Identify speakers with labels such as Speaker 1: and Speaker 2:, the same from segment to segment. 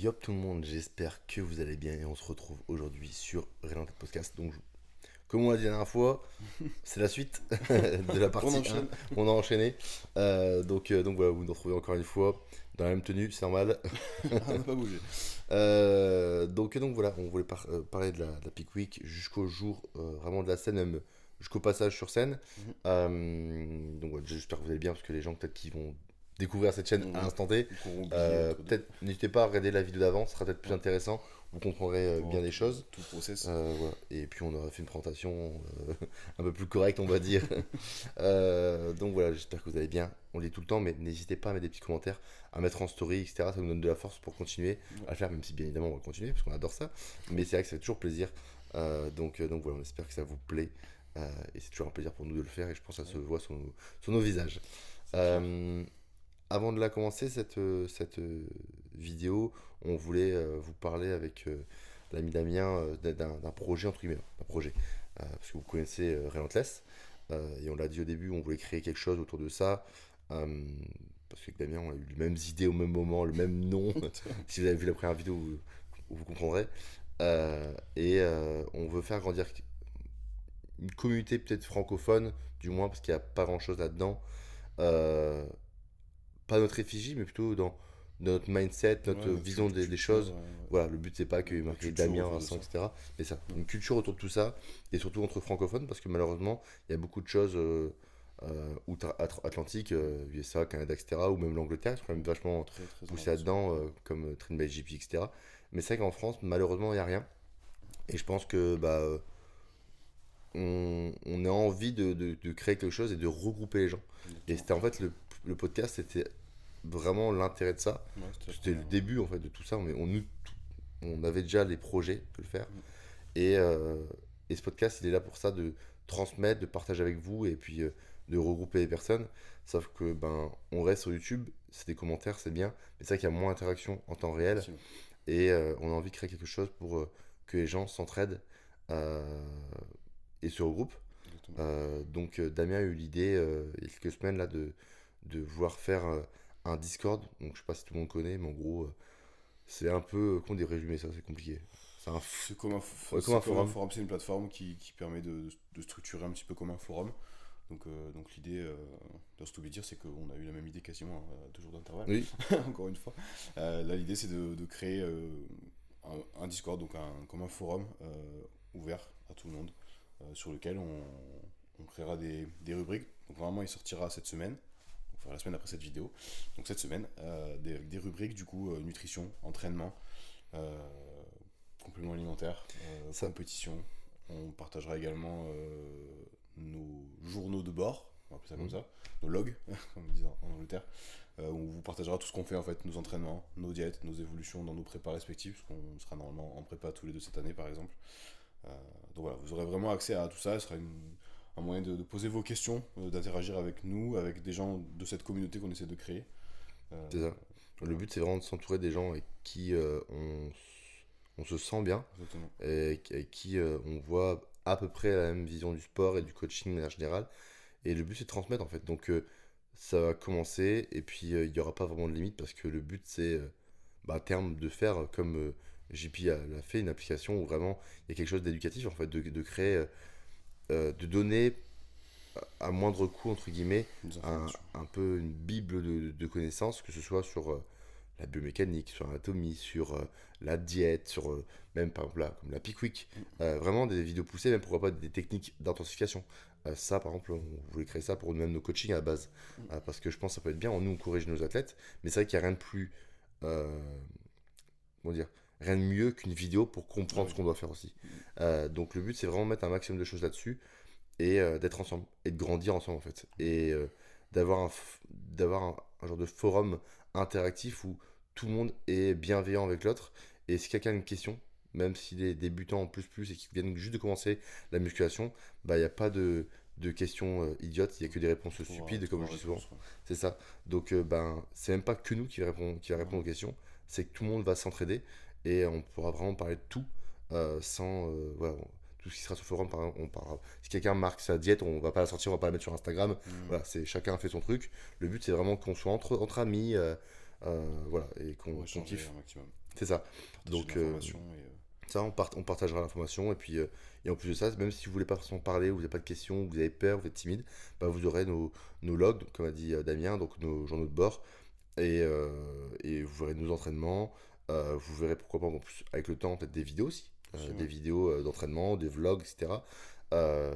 Speaker 1: Yop tout le monde, j'espère que vous allez bien et on se retrouve aujourd'hui sur Rien Tête Podcast. Donc, comme on l'a dit la dernière fois, c'est la suite de la
Speaker 2: On
Speaker 1: partie 1.
Speaker 2: enchaîne.
Speaker 1: On a enchaîné. Donc voilà, vous nous retrouvez encore une fois dans la même tenue, c'est normal.
Speaker 2: On n'a pas bougé.
Speaker 1: Donc voilà, on voulait parler de la Peak Week jusqu'au jour vraiment de la scène, même jusqu'au passage sur scène.
Speaker 2: Mhm.
Speaker 1: Donc voilà, j'espère que vous allez bien parce que les gens peut-être qui vont découvrir cette chaîne à
Speaker 2: Oui.
Speaker 1: l'instant T,
Speaker 2: Qu'on aura oublié entre deux.
Speaker 1: peut-être n'hésitez pas à regarder la vidéo d'avant, ce sera peut-être plus
Speaker 2: Ouais.
Speaker 1: intéressant, vous comprendrez
Speaker 2: Pour
Speaker 1: bien
Speaker 2: voir
Speaker 1: les choses.
Speaker 2: tout le process.
Speaker 1: Voilà. Et puis on aura fait une présentation un peu plus correcte, on va dire. Donc voilà, j'espère que vous allez bien. On le dit tout le temps, mais n'hésitez pas à mettre des petits commentaires, à mettre en story, etc. Ça nous donne de la force pour continuer à le faire, même si bien évidemment on va continuer, parce qu'on adore ça. Mais c'est vrai que ça fait toujours plaisir. Donc voilà, on espère que ça vous plaît. Et c'est toujours un plaisir pour nous de le faire, et je pense que ça se voit sur nos visages.
Speaker 2: C'est clair.
Speaker 1: Euh, Avant de la commencer, cette vidéo, on voulait vous parler avec l'ami Damien d'un projet, entre guillemets, un projet, parce que vous connaissez Relentless, et on l'a dit au début, on voulait créer quelque chose autour de ça, euh, parce qu'avec Damien, on a eu les mêmes idées au même moment, le même nom. Si vous avez vu la première vidéo, vous comprendrez. On veut faire grandir une communauté peut-être francophone, du moins, parce qu'il n'y a pas grand-chose là-dedans. Euh, Pas notre effigie, mais plutôt dans notre mindset, notre
Speaker 2: Ouais, notre
Speaker 1: vision des
Speaker 2: culture.
Speaker 1: choses. Voilà, le but c'est pas que
Speaker 2: La
Speaker 1: marquer
Speaker 2: culture
Speaker 1: Damien,
Speaker 2: autour de
Speaker 1: Vincent,
Speaker 2: ça.
Speaker 1: etc. Mais ça,
Speaker 2: Ouais.
Speaker 1: une culture autour de tout ça, et surtout entre francophones, parce que malheureusement, il y a beaucoup de choses outre-Atlantique, USA, Canada, etc., ou même l'Angleterre, qui sont quand même vachement
Speaker 2: Très très en
Speaker 1: poussés
Speaker 2: avance.
Speaker 1: là-dedans, comme Train by JP, etc. Mais c'est vrai qu'en France, malheureusement, il n'y a rien. Et je pense que on a envie de créer quelque chose et de regrouper les gens. Et
Speaker 2: Exactement.
Speaker 1: c'était en fait le podcast, c'était vraiment l'intérêt de ça.
Speaker 2: Ouais, c'était la
Speaker 1: C'était le
Speaker 2: première.
Speaker 1: début en fait de tout ça, mais on avait déjà les projets de le faire.
Speaker 2: Mm.
Speaker 1: Et, euh, et ce podcast, il est là pour ça, de transmettre, de partager avec vous et puis de regrouper les personnes. Sauf que on reste sur YouTube, c'est des commentaires, c'est bien, mais c'est vrai qu'il y a moins d'interaction en temps réel.
Speaker 2: Effectivement.
Speaker 1: Et on a envie de créer quelque chose pour que les gens s'entraident euh, et se regroupent.
Speaker 2: Exactement.
Speaker 1: Damien a eu l'idée il y a quelques semaines là de vouloir faire un Discord. Donc je sais pas si tout le monde connaît, mais en gros c'est un peu comment dire résumer ça, c'est compliqué. C'est ouais, comme
Speaker 2: C'est
Speaker 1: un
Speaker 2: comme un
Speaker 1: forum.
Speaker 2: forum, c'est une plateforme qui permet de structurer un petit peu comme un forum. Donc l'idée, dans ce tout dire, c'est qu'on a eu la même idée quasiment à 2 jours d'intervalle,
Speaker 1: Oui,
Speaker 2: encore une fois. Là, l'idée, c'est de créer un Discord, donc comme un forum ouvert à tout le monde, sur lequel on créera des rubriques. Donc normalement, il sortira cette semaine, enfin la semaine après cette vidéo. Donc cette semaine, des rubriques, du coup, nutrition, entraînement, euh, compléments alimentaires,
Speaker 1: ça,
Speaker 2: compétition. On partagera également nos journaux de bord, on va appeler ça comme
Speaker 1: mm,
Speaker 2: ça, nos logs, comme ils disent en Angleterre, où on vous partagera tout ce qu'on fait en fait, nos entraînements, nos diètes, nos évolutions dans nos prépas respectifs, parce qu'on sera normalement en prépa tous les deux cette année par exemple. Euh, donc voilà, vous aurez vraiment accès à tout ça, ce sera un moyen de poser vos questions, d'interagir avec nous, avec des gens de cette communauté qu'on essaie de créer. Euh,
Speaker 1: c'est ça. Le
Speaker 2: voilà,
Speaker 1: but c'est vraiment de s'entourer des gens avec qui on se sent bien
Speaker 2: exactement.
Speaker 1: et avec qui on voit à peu près la même vision du sport et du coaching de manière générale. Et le but c'est de transmettre en fait. Ça va commencer et puis il n'y aura pas vraiment de limite parce que le but c'est à terme de faire comme JP l'a fait, une application où vraiment il y a quelque chose d'éducatif en fait, de créer, de donner à moindre coût entre guillemets
Speaker 2: Des informations.
Speaker 1: un peu une bible de connaissances, que ce soit sur la biomécanique, sur l'anatomie, sur la diète, sur même par exemple là, comme la Pickwick, vraiment des vidéos poussées, même pourquoi pas des techniques d'intensification. Ça par exemple, on voulait créer ça pour même nos coachings à la base, parce que je pense que ça peut être bien, nous on corrige nos athlètes, mais c'est vrai qu'il n'y a rien de plus, euh, comment dire, rien de mieux qu'une vidéo pour
Speaker 2: Ah
Speaker 1: comprendre
Speaker 2: oui.
Speaker 1: ce qu'on doit faire aussi. Donc le but c'est vraiment de mettre un maximum de choses là-dessus, et d'être ensemble et de grandir ensemble en fait et d'avoir un genre de forum interactif où tout le monde est bienveillant avec l'autre, et si quelqu'un a une question, même s'il est débutant en plus et qu'il vient juste de commencer la musculation, il n'y a pas de questions idiotes, il n'y a que des réponses stupides comme
Speaker 2: Trouver
Speaker 1: je
Speaker 2: la
Speaker 1: dis souvent,
Speaker 2: réponse. Ouais.
Speaker 1: c'est ça. C'est même pas que nous qui va répondre aux questions, c'est que tout le monde va s'entraider et on pourra vraiment parler de tout sans voilà, tout ce qui sera sur le forum, par exemple, on parlera. Si quelqu'un marque sa diète, on va pas la sortir, on va pas la mettre sur Instagram.
Speaker 2: Mm.
Speaker 1: Voilà, c'est chacun fait son truc. Le but c'est vraiment qu'on soit entre amis, voilà, et
Speaker 2: Pour
Speaker 1: qu'on
Speaker 2: échanger
Speaker 1: kiffe.
Speaker 2: un maximum.
Speaker 1: C'est ça.
Speaker 2: partager de
Speaker 1: Donc,
Speaker 2: l'information.
Speaker 1: ça, on partagera l'information. Et en plus de ça, même si vous voulez pas forcément parler, ou vous n'avez pas de questions, ou vous avez peur, vous êtes timide, bah, vous aurez nos logs, comme a dit Damien, donc nos journaux de bord. Et vous verrez nos entraînements. Vous verrez pourquoi pas en plus avec le temps peut-être des vidéos aussi. Des vidéos d'entraînement, des vlogs, etc. Bah,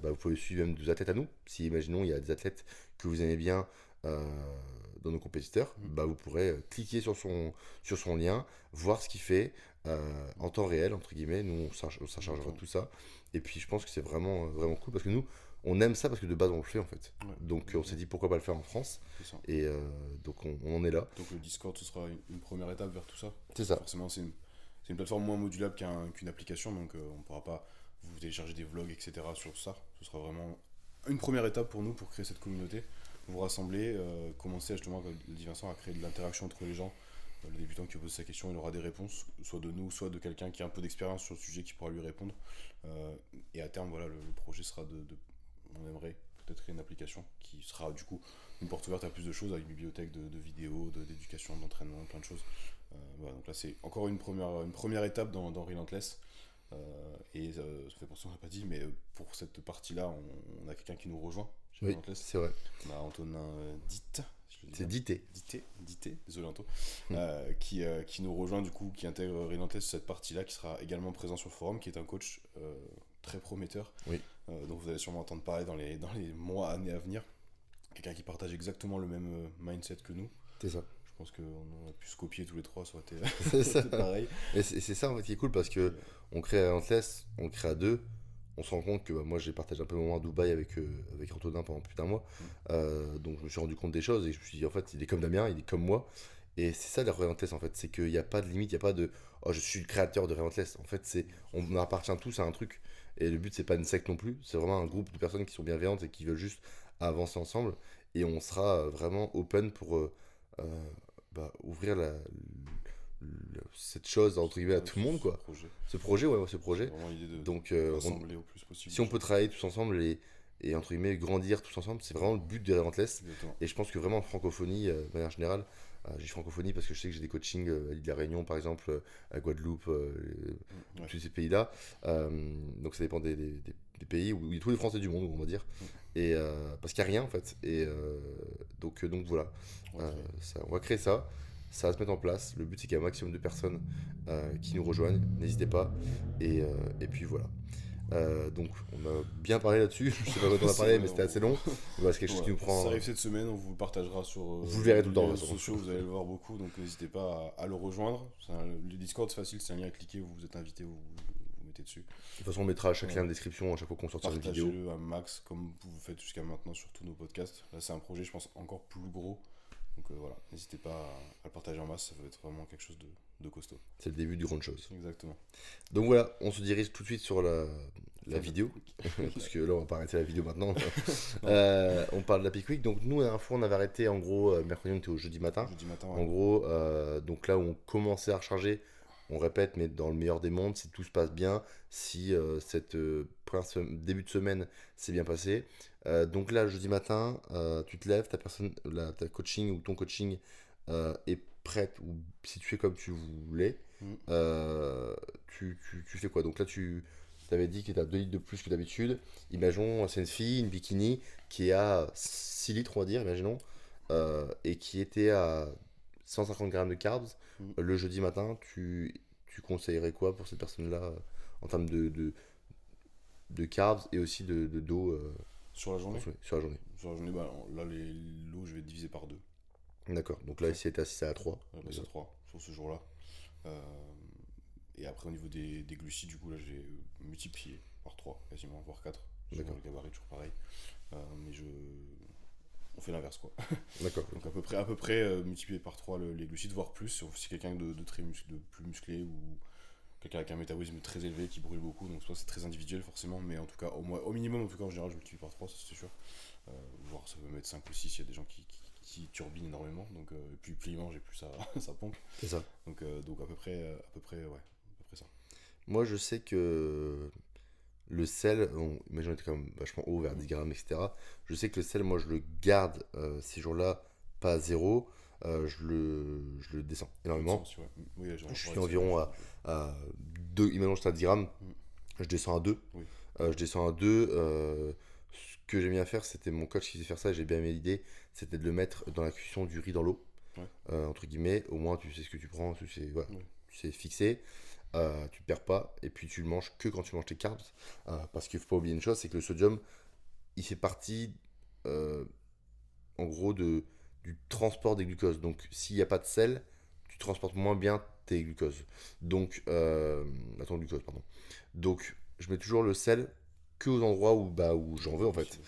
Speaker 1: vous pouvez suivre même des athlètes à nous. Si imaginons il y a des athlètes que vous aimez bien dans nos compétiteurs, bah, vous pourrez cliquer sur son lien, voir ce qu'il fait en temps réel, entre guillemets. Nous, on s'en chargera de tout ça. Et puis je pense que c'est vraiment, vraiment cool parce que nous, on aime ça parce que de base on le fait en fait.
Speaker 2: Ouais,
Speaker 1: Donc on s'est dit pourquoi pas le faire en France.
Speaker 2: c'est ça.
Speaker 1: Et donc on en est là.
Speaker 2: Donc le Discord, ce sera une première étape vers tout ça.
Speaker 1: C'est ça.
Speaker 2: Forcément, c'est une plateforme moins modulable qu'une application, donc on ne pourra pas vous télécharger des vlogs, etc. sur ça. Ce sera vraiment une première étape pour nous, pour créer cette communauté, vous rassembler, commencer justement, comme le dit Vincent, à créer de l'interaction entre les gens. Le débutant qui pose sa question, il aura des réponses, soit de nous, soit de quelqu'un qui a un peu d'expérience sur le sujet qui pourra lui répondre. Et à terme, voilà, le projet sera on aimerait peut-être créer une application qui sera du coup une porte ouverte à plus de choses, avec une bibliothèque de vidéos, d'éducation, d'entraînement, plein de choses. Voilà, donc là, c'est encore une première étape dans Relentless. Ça fait penser, on n'a pas dit, mais pour cette partie-là, on a quelqu'un qui nous rejoint chez
Speaker 1: Oui,
Speaker 2: Relentless.
Speaker 1: c'est vrai.
Speaker 2: On a Antonin Ditt.
Speaker 1: C'est Dité.
Speaker 2: Dité, désolé Anto, qui nous rejoint du coup, qui intègre Relentless sur cette partie-là, qui sera également présent sur le forum, qui est un coach très prometteur,
Speaker 1: Oui.
Speaker 2: dont vous allez sûrement entendre parler dans les mois, années à venir. Quelqu'un qui partage exactement le même mindset que nous.
Speaker 1: C'est ça.
Speaker 2: Je pense qu'on a pu se copier tous les trois, soit
Speaker 1: C'est ça.
Speaker 2: pareil.
Speaker 1: Et c'est ça en fait qui est cool parce que on crée à Antlès, on crée à deux. On se rend compte que bah, moi j'ai partagé un peu mon moment à Dubaï avec Antonin pendant plus d'un mois. Donc je me suis rendu compte des choses et je me suis dit en fait il est comme Damien, il est comme moi. Et c'est ça la Relentless en fait, c'est qu'il n'y a pas de limite, il n'y a pas de oh je suis le créateur de Relentless. En fait on appartient tous à un truc. Et le but c'est pas une secte non plus, c'est vraiment un groupe de personnes qui sont bienveillantes et qui veulent juste avancer ensemble. Et on sera vraiment open pour bah, ouvrir cette chose entre guillemets à tout le monde quoi. Ce projet, ouais, ce projet.
Speaker 2: Vraiment l'idée de
Speaker 1: Donc
Speaker 2: rassembler au plus possible.
Speaker 1: si on peut travailler tous ensemble et entre guillemets grandir tous ensemble, c'est vraiment le but de Relentless.
Speaker 2: Exactement.
Speaker 1: Et je pense que vraiment en francophonie, de manière générale, j'ai francophonie parce que je sais que j'ai des coachings à l'île de la Réunion par exemple, à Guadeloupe,
Speaker 2: Ouais.
Speaker 1: tous ces pays-là. Donc ça dépend des pays où il y a tous les Français du monde, on va dire. Et parce qu'il n'y a rien en fait. Et donc voilà, on va créer ça. Ça va se mettre en place. Le but c'est qu'il y ait un maximum de personnes qui nous rejoignent. N'hésitez pas. Et puis voilà. Donc on a bien parlé là-dessus. Je sais pas quand on a parlé, mais c'était assez long. Voilà, c'est quelque chose qui nous prend.
Speaker 2: Ça arrive cette semaine, on vous le partagera sur
Speaker 1: Vous le verrez tout le temps,
Speaker 2: les
Speaker 1: de
Speaker 2: réseaux
Speaker 1: toute façon.
Speaker 2: sociaux, vous allez le voir beaucoup, donc n'hésitez pas à le rejoindre. Le Discord c'est facile, c'est un lien à cliquer, vous êtes invité, vous mettez dessus.
Speaker 1: De toute façon, on mettra chaque lien en description à chaque fois qu'on sortira une vidéo.
Speaker 2: Partagez-le un max comme vous faites jusqu'à maintenant sur tous nos podcasts. Là c'est un projet je pense encore plus gros. Donc voilà, n'hésitez pas à le partager en masse, ça va être vraiment quelque chose de costaud.
Speaker 1: C'est le début du grande chose.
Speaker 2: Exactement.
Speaker 1: Donc voilà, on se dirige tout de suite sur la vidéo. Parce que là, on va pas arrêter la vidéo maintenant. On parle de la Peak Week. Donc nous, la dernière fois, on avait arrêté en gros, mercredi, on était au jeudi matin.
Speaker 2: Jeudi matin,
Speaker 1: En gros, donc là où on commençait à recharger, on répète, mais dans le meilleur des mondes, si tout se passe bien, si cette début de semaine s'est bien passé. Donc là, jeudi matin, tu te lèves, ta coaching ou ton coaching est prête ou située comme tu voulais. Tu fais quoi? Donc là, tu avais dit que tu as 2 litres de plus que d'habitude. Imaginons, c'est une fille, une bikini, qui est à 6 litres, on va dire, imaginons, et qui était à 150 grammes de carbs. Le jeudi matin, tu conseillerais quoi pour cette personne-là en termes de carbs et aussi d'eau
Speaker 2: sur la journée.
Speaker 1: Sur la journée.
Speaker 2: Sur la journée, là l'eau je vais diviser par 2.
Speaker 1: D'accord, donc là ici elle était assise à 3.
Speaker 2: Ouais, c'est 3 sur ce jour-là. Et après au niveau des glucides, du coup là j'ai multiplié par 3 quasiment, voire 4.
Speaker 1: D'accord.
Speaker 2: Le gabarit toujours pareil. Mais on fait l'inverse quoi.
Speaker 1: D'accord.
Speaker 2: Donc à peu près multiplié par 3 les glucides, voire plus, si quelqu'un de plus musclé ou quelqu'un avec un métabolisme très élevé qui brûle beaucoup, donc soit c'est très individuel forcément, mais en tout cas au minimum en tout cas en général je multiplie par 3, ça c'est sûr. Voire ça peut mettre 5 ou 6, il y a des gens qui turbinent énormément, donc plus il mange et plus ça pompe.
Speaker 1: C'est ça.
Speaker 2: Donc à peu près ouais, à peu près ça.
Speaker 1: Moi je sais que le sel, mais j'en étais quand même vachement haut, vers 10 grammes, etc. Je sais que le sel, moi je le garde ces jours-là, pas à zéro. je le descends énormément.
Speaker 2: Ouais. Oui, là,
Speaker 1: Je suis environ à 2, imaginons que j'étais à 10 grammes,
Speaker 2: Mm.
Speaker 1: je descends à 2.
Speaker 2: Oui.
Speaker 1: Je descends à 2. Ce que j'aimais bien faire, c'était mon coach qui faisait faire ça, j'ai bien aimé l'idée, c'était de le mettre dans la cuisson du riz dans l'eau,
Speaker 2: Ouais.
Speaker 1: entre guillemets, au moins tu sais ce que tu prends, tu sais, voilà,
Speaker 2: Ouais.
Speaker 1: tu sais fixer, tu ne perds pas, et puis tu le manges que quand tu manges tes carbs, parce qu'il ne faut pas oublier une chose, c'est que le sodium, il fait partie, euh, en gros, du transport des glucoses. Donc s'il n'y a pas de sel, tu transportes moins bien tes glucoses. Donc, attends, glucose, pardon. Donc, je mets toujours le sel que aux endroits où j'en veux en fait.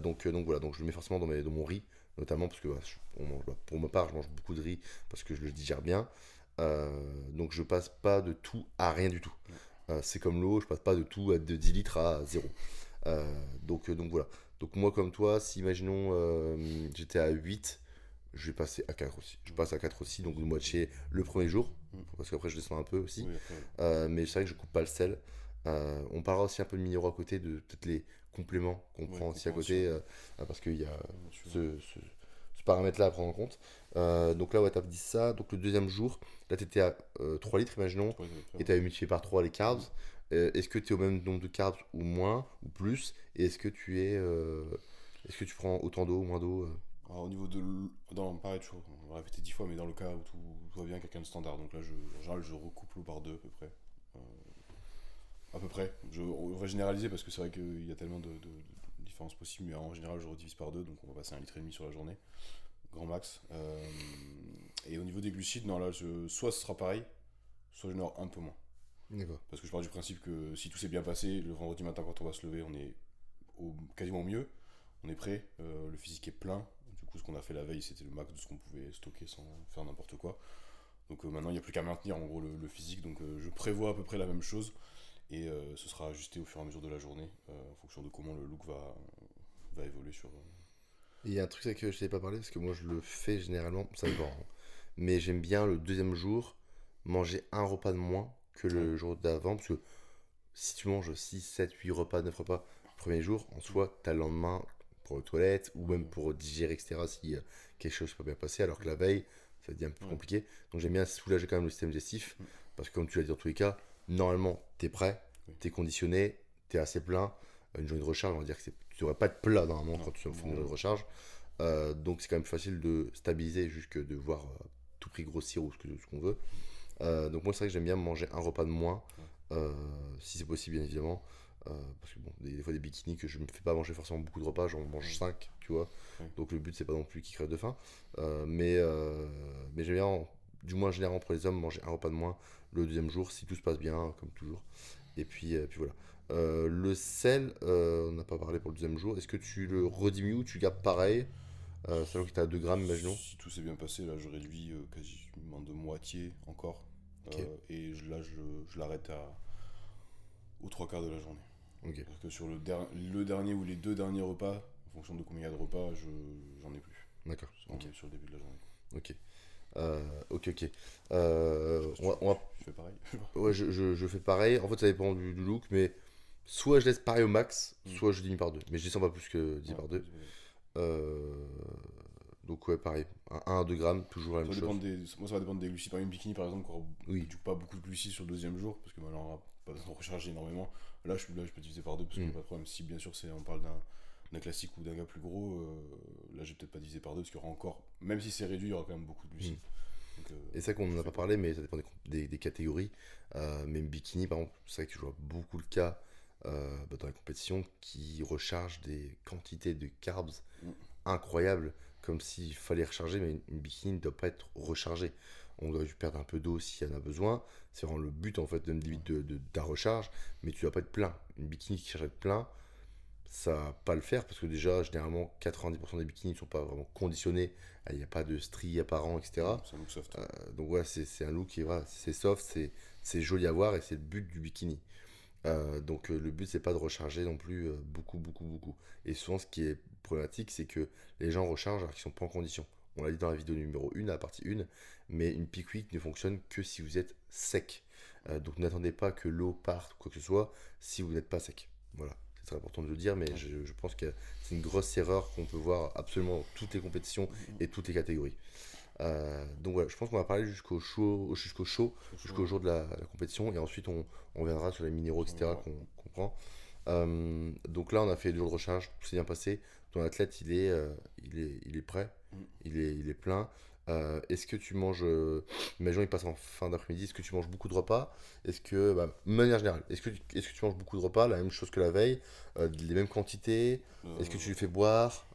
Speaker 1: Donc voilà, donc je le mets forcément dans mon riz, notamment parce que pour ma part, je mange beaucoup de riz parce que je le digère bien. Donc je passe pas de tout à rien du tout. C'est comme l'eau, je passe pas de tout de 10 litres à zéro. Donc voilà. Donc moi comme toi, si imaginons j'étais à 8, je vais passer à 4 aussi. Je passe à 4 aussi, donc de moitié le premier jour,
Speaker 2: Mm.
Speaker 1: parce qu'après je descends un peu aussi.
Speaker 2: Oui, après, ouais.
Speaker 1: Mais c'est vrai que je coupe pas le sel. On parlera aussi un peu de minéraux à côté, de peut-être les compléments qu'on
Speaker 2: Ouais,
Speaker 1: prend aussi à
Speaker 2: compréhension.
Speaker 1: côté, parce qu'il y a
Speaker 2: Bien sûr.
Speaker 1: ce paramètre-là à prendre en compte. Donc là, ouais, tu as dit ça. Donc le deuxième jour, là, tu étais à 3 litres, imaginons,
Speaker 2: Trois, après,
Speaker 1: et
Speaker 2: ouais.
Speaker 1: tu as multiplié par 3 les carbs. Est-ce que tu es au même nombre de carbs ou moins ou plus? Et est-ce que tu prends autant d'eau ou moins d'eau
Speaker 2: Alors, au niveau de. Pareil, toujours, on va répéter 10 fois, mais dans le cas où tout va bien, quelqu'un de standard. Donc là, en général, je recoupe l'eau par deux à peu près. Euh, à peu près. On va généraliser parce que c'est vrai qu'il y a tellement de différences possibles, mais en général, je redivise par deux, donc on va passer 1,5 litre sur la journée, grand max. Et au niveau des glucides, non, là, soit ce sera pareil, soit je n'aurai un peu moins.
Speaker 1: D'accord.
Speaker 2: Parce que je pars du principe que si tout s'est bien passé, le vendredi matin, quand on va se lever, on est quasiment au mieux, on est prêt, le physique est plein. Du coup, ce qu'on a fait la veille, c'était le max de ce qu'on pouvait stocker sans faire n'importe quoi. Donc maintenant, il n'y a plus qu'à maintenir en gros le physique. Donc je prévois à peu près la même chose. Et ce sera ajusté au fur et à mesure de la journée, en fonction de comment le look va évoluer sur.
Speaker 1: Il y a un truc c'est que je t'ai pas parlé, parce que moi je le fais généralement, ça dépend, hein. Mais j'aime bien le deuxième jour manger un repas de moins que
Speaker 2: Ouais.
Speaker 1: le jour d'avant, parce que si tu manges 6 7 8 repas, 9 repas le premier jour, en soi, t'as le lendemain pour les toilettes ou même
Speaker 2: Ouais.
Speaker 1: pour digérer, etc. si quelque chose peut bien passer, alors que la veille, ça devient un peu plus
Speaker 2: Ouais.
Speaker 1: compliqué. Donc j'aime bien soulager quand même le système digestif,
Speaker 2: Mm.
Speaker 1: parce que comme tu l'as dit dans tous les cas, normalement, t'es prêt,
Speaker 2: Oui.
Speaker 1: t'es conditionné, t'es assez plein. Une journée de recharge, on va dire que tu devrais pas être plat normalement
Speaker 2: Non,
Speaker 1: quand tu fais une
Speaker 2: non,
Speaker 1: journée de recharge. Donc c'est quand même plus facile de stabiliser juste que de voir tout prix grossir ou ce qu'on veut. Donc moi c'est vrai que j'aime bien manger un repas de moins,
Speaker 2: ouais.
Speaker 1: euh, si c'est possible bien évidemment. Parce que bon, des fois des bikinis que je me fais pas manger forcément beaucoup de repas, j'en mange
Speaker 2: Ouais.
Speaker 1: 5 tu vois.
Speaker 2: Ouais.
Speaker 1: Donc le but c'est pas non plus qu'ils crèvent de faim. Mais j'aime bien, du moins généralement pour les hommes, manger un repas de moins le deuxième jour si tout se passe bien, comme toujours. Et puis voilà. Le sel, on n'a pas parlé pour le deuxième jour. Est-ce que tu le rediminues ou tu gardes pareil, sachant que tu à 2 grammes, imaginons?
Speaker 2: Si tout s'est bien passé, là, je réduis quasiment de moitié encore.
Speaker 1: Ok,
Speaker 2: Là, je l'arrête aux trois quarts de la journée.
Speaker 1: ok,
Speaker 2: Parce que sur le dernier ou les deux derniers repas, en fonction de combien il y a de repas, j'en ai plus.
Speaker 1: d'accord,
Speaker 2: On
Speaker 1: ok,
Speaker 2: est sur le début de la journée.
Speaker 1: ok. Ok.
Speaker 2: Je sais pas si tu fais pareil.
Speaker 1: Ouais, je fais pareil. En fait, ça dépend du look, mais soit je laisse pareil au max,
Speaker 2: Mm.
Speaker 1: soit je diminue par deux. Mais je descends pas plus que 10
Speaker 2: Ouais,
Speaker 1: par deux. Euh, donc, ouais, pareil. 1 à 2 grammes, toujours la
Speaker 2: ça
Speaker 1: même
Speaker 2: va
Speaker 1: chose.
Speaker 2: dépendre moi, ça va dépendre des glucides. Par exemple, bikini, par exemple, qui aura
Speaker 1: Oui.
Speaker 2: du coup pas beaucoup de glucides sur le deuxième jour, parce que bah, là, on n'a pas besoin de recharger énormément. Là, je peux diviser par deux, parce qu'il
Speaker 1: Mm.
Speaker 2: n'y a pas de problème. Si bien sûr on parle d'un classique ou d'un gars plus gros, là, je vais peut-être pas diviser par deux, parce qu'il y aura encore, même si c'est réduit, il y aura quand même beaucoup de
Speaker 1: Mm.
Speaker 2: glucides. Donc,
Speaker 1: Et c'est vrai qu'on
Speaker 2: je
Speaker 1: n'en a
Speaker 2: fais
Speaker 1: pas
Speaker 2: pas.
Speaker 1: parlé, mais ça dépend des catégories. Même bikini, par exemple, c'est vrai que je vois beaucoup le cas dans les compétitions qui rechargent des quantités de carbs
Speaker 2: Mm.
Speaker 1: incroyables, comme s'il fallait recharger, mais une bikini ne doit pas être rechargée. On doit juste perdre un peu d'eau s'il y en a besoin. C'est vraiment le but en fait de ta recharge, mais tu dois pas être plein. Une bikini qui cherche à être plein, ça va pas le faire parce que déjà, généralement, 90% des bikinis ne sont pas vraiment conditionnés. Il n'y a pas de stries apparents, etc.
Speaker 2: C'est un look soft.
Speaker 1: Donc voilà, c'est un look qui est voilà, c'est soft, c'est joli à voir et c'est le but du bikini. Donc le but c'est pas de recharger non plus beaucoup. Et souvent ce qui est problématique c'est que les gens rechargent alors qu'ils sont pas en condition. On l'a dit dans la vidéo numéro 1, la partie 1, mais une peak week ne fonctionne que si vous êtes sec. Donc n'attendez pas que l'eau parte ou quoi que ce soit si vous n'êtes pas sec. Voilà, c'est très important de le dire, mais
Speaker 2: Ouais.
Speaker 1: je pense que c'est une grosse erreur qu'on peut voir absolument dans toutes les compétitions
Speaker 2: Mm.
Speaker 1: et toutes les catégories. Donc voilà, je pense qu'on va parler jusqu'au jour de la compétition, et ensuite on viendra sur les minéraux, etc. qu'on prend. Donc là, on a fait 2 jours de recharge, tout s'est bien passé. Ton athlète, il est prêt,
Speaker 2: Mm.
Speaker 1: il est plein. Est-ce que tu manges, imagine il passe en fin d'après-midi, est-ce que tu manges beaucoup de repas? Est-ce que, bah, de manière générale, est-ce que tu manges beaucoup de repas, la même chose que la veille, les mêmes quantités? Est-ce que tu
Speaker 2: Euh,
Speaker 1: lui fais boire?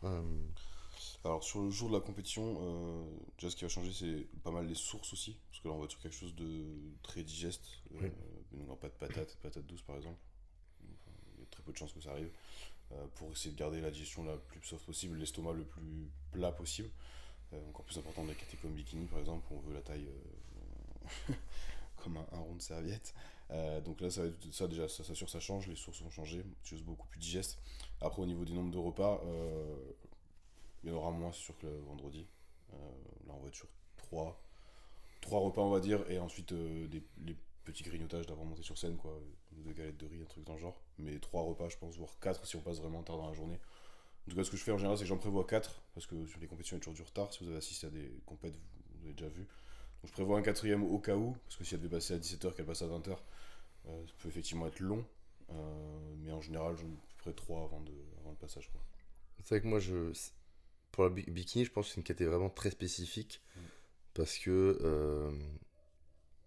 Speaker 2: Alors sur le jour de la compétition, déjà ce qui va changer c'est pas mal les sources aussi, parce que là on va être sur quelque chose de très digeste,
Speaker 1: Oui.
Speaker 2: donc pas de patates douces par exemple. Il y a très peu de chances que ça arrive. Pour essayer de garder la digestion la plus soft possible, l'estomac le plus plat possible. Encore plus important de la catégorie comme bikini par exemple, où on veut la taille comme un rond de serviette. Donc là, ça déjà, ça s'assure, ça change, les sources vont changer, des choses beaucoup plus digestes. Après, au niveau du nombre de repas, il y en aura moins, c'est sûr que le vendredi. Euh, Là, on va être sur 3 repas, on va dire, et ensuite les petits grignotages d'avant de monter sur scène, quoi. 2 galettes de riz, un truc dans le genre. Mais 3 repas, je pense, voire 4 si on passe vraiment tard dans la journée. En tout cas, ce que je fais en général, c'est que j'en prévois 4 parce que sur les compétitions, il y a toujours du retard. Si vous avez assisté à des compètes, vous avez déjà vu. Donc je prévois un quatrième au cas où, parce que si elle devait passer à 17h, qu'elle passe à 20h, ça peut effectivement être long. Mais en général, j'en ai à peu près 3 avant le passage, quoi.
Speaker 1: C'est vrai que moi, pour la bikini, je pense que c'est une catégorie vraiment très spécifique, parce que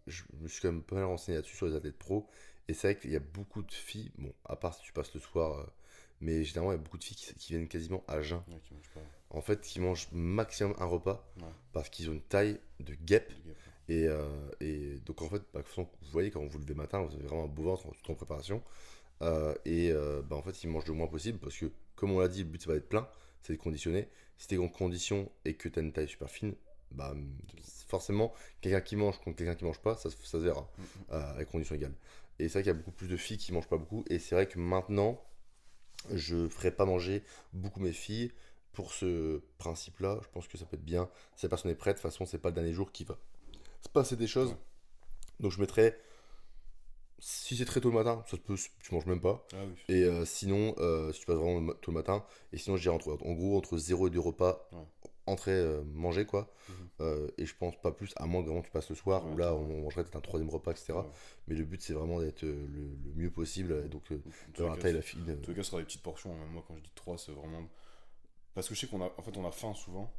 Speaker 1: je me suis quand même pas mal renseigné là-dessus sur les athlètes pro. Et c'est vrai qu'il y a beaucoup de filles, bon, à part si tu passes le soir, mais généralement, il y a beaucoup de filles qui viennent quasiment à jeun.
Speaker 2: Ouais, qui mange pas.
Speaker 1: En fait, qui mangent maximum un repas
Speaker 2: Ouais,
Speaker 1: parce qu'ils ont une taille de guêpe.
Speaker 2: du gap,
Speaker 1: Et donc, en fait, bah, de toute façon, vous voyez, quand vous levez matin, vous avez vraiment un beau ventre tout en préparation. Bah, en fait, ils mangent le moins possible parce que, comme on l'a dit, le but, ça va être plein, c'est de conditionner. Si t'es en condition et que t'as une taille super fine, bah, forcément, quelqu'un qui mange contre quelqu'un qui mange pas, ça se verra avec conditions égales. Et c'est vrai qu'il y a beaucoup plus de filles qui mangent pas beaucoup. Et c'est vrai que maintenant, je ferai pas manger beaucoup mes filles pour ce principe-là. Je pense que ça peut être bien. Si la personne est prête, de toute façon, c'est pas le dernier jour qui va se passer des choses.
Speaker 2: ouais.
Speaker 1: Donc je mettrai, si c'est très tôt le matin, ça se peut, tu manges même pas.
Speaker 2: Ah oui.
Speaker 1: Et sinon, si tu passes vraiment tôt le matin, et sinon je dirais en gros entre 0 et 2 repas,
Speaker 2: Ouais.
Speaker 1: entrée, manger quoi.
Speaker 2: Mhm.
Speaker 1: Et je pense pas plus, à moins que vraiment tu passes le soir,
Speaker 2: Ouais,
Speaker 1: où là
Speaker 2: attends,
Speaker 1: on mangerait peut-être un troisième repas, etc.
Speaker 2: ouais.
Speaker 1: Mais le but c'est vraiment d'être le mieux possible, et donc
Speaker 2: En tous les
Speaker 1: d'avoir la
Speaker 2: cas,
Speaker 1: taille la fine.
Speaker 2: en tous les cas, ce sera des petites portions, hein. Même moi, quand je dis 3 c'est vraiment. Parce que je sais qu'on a faim souvent.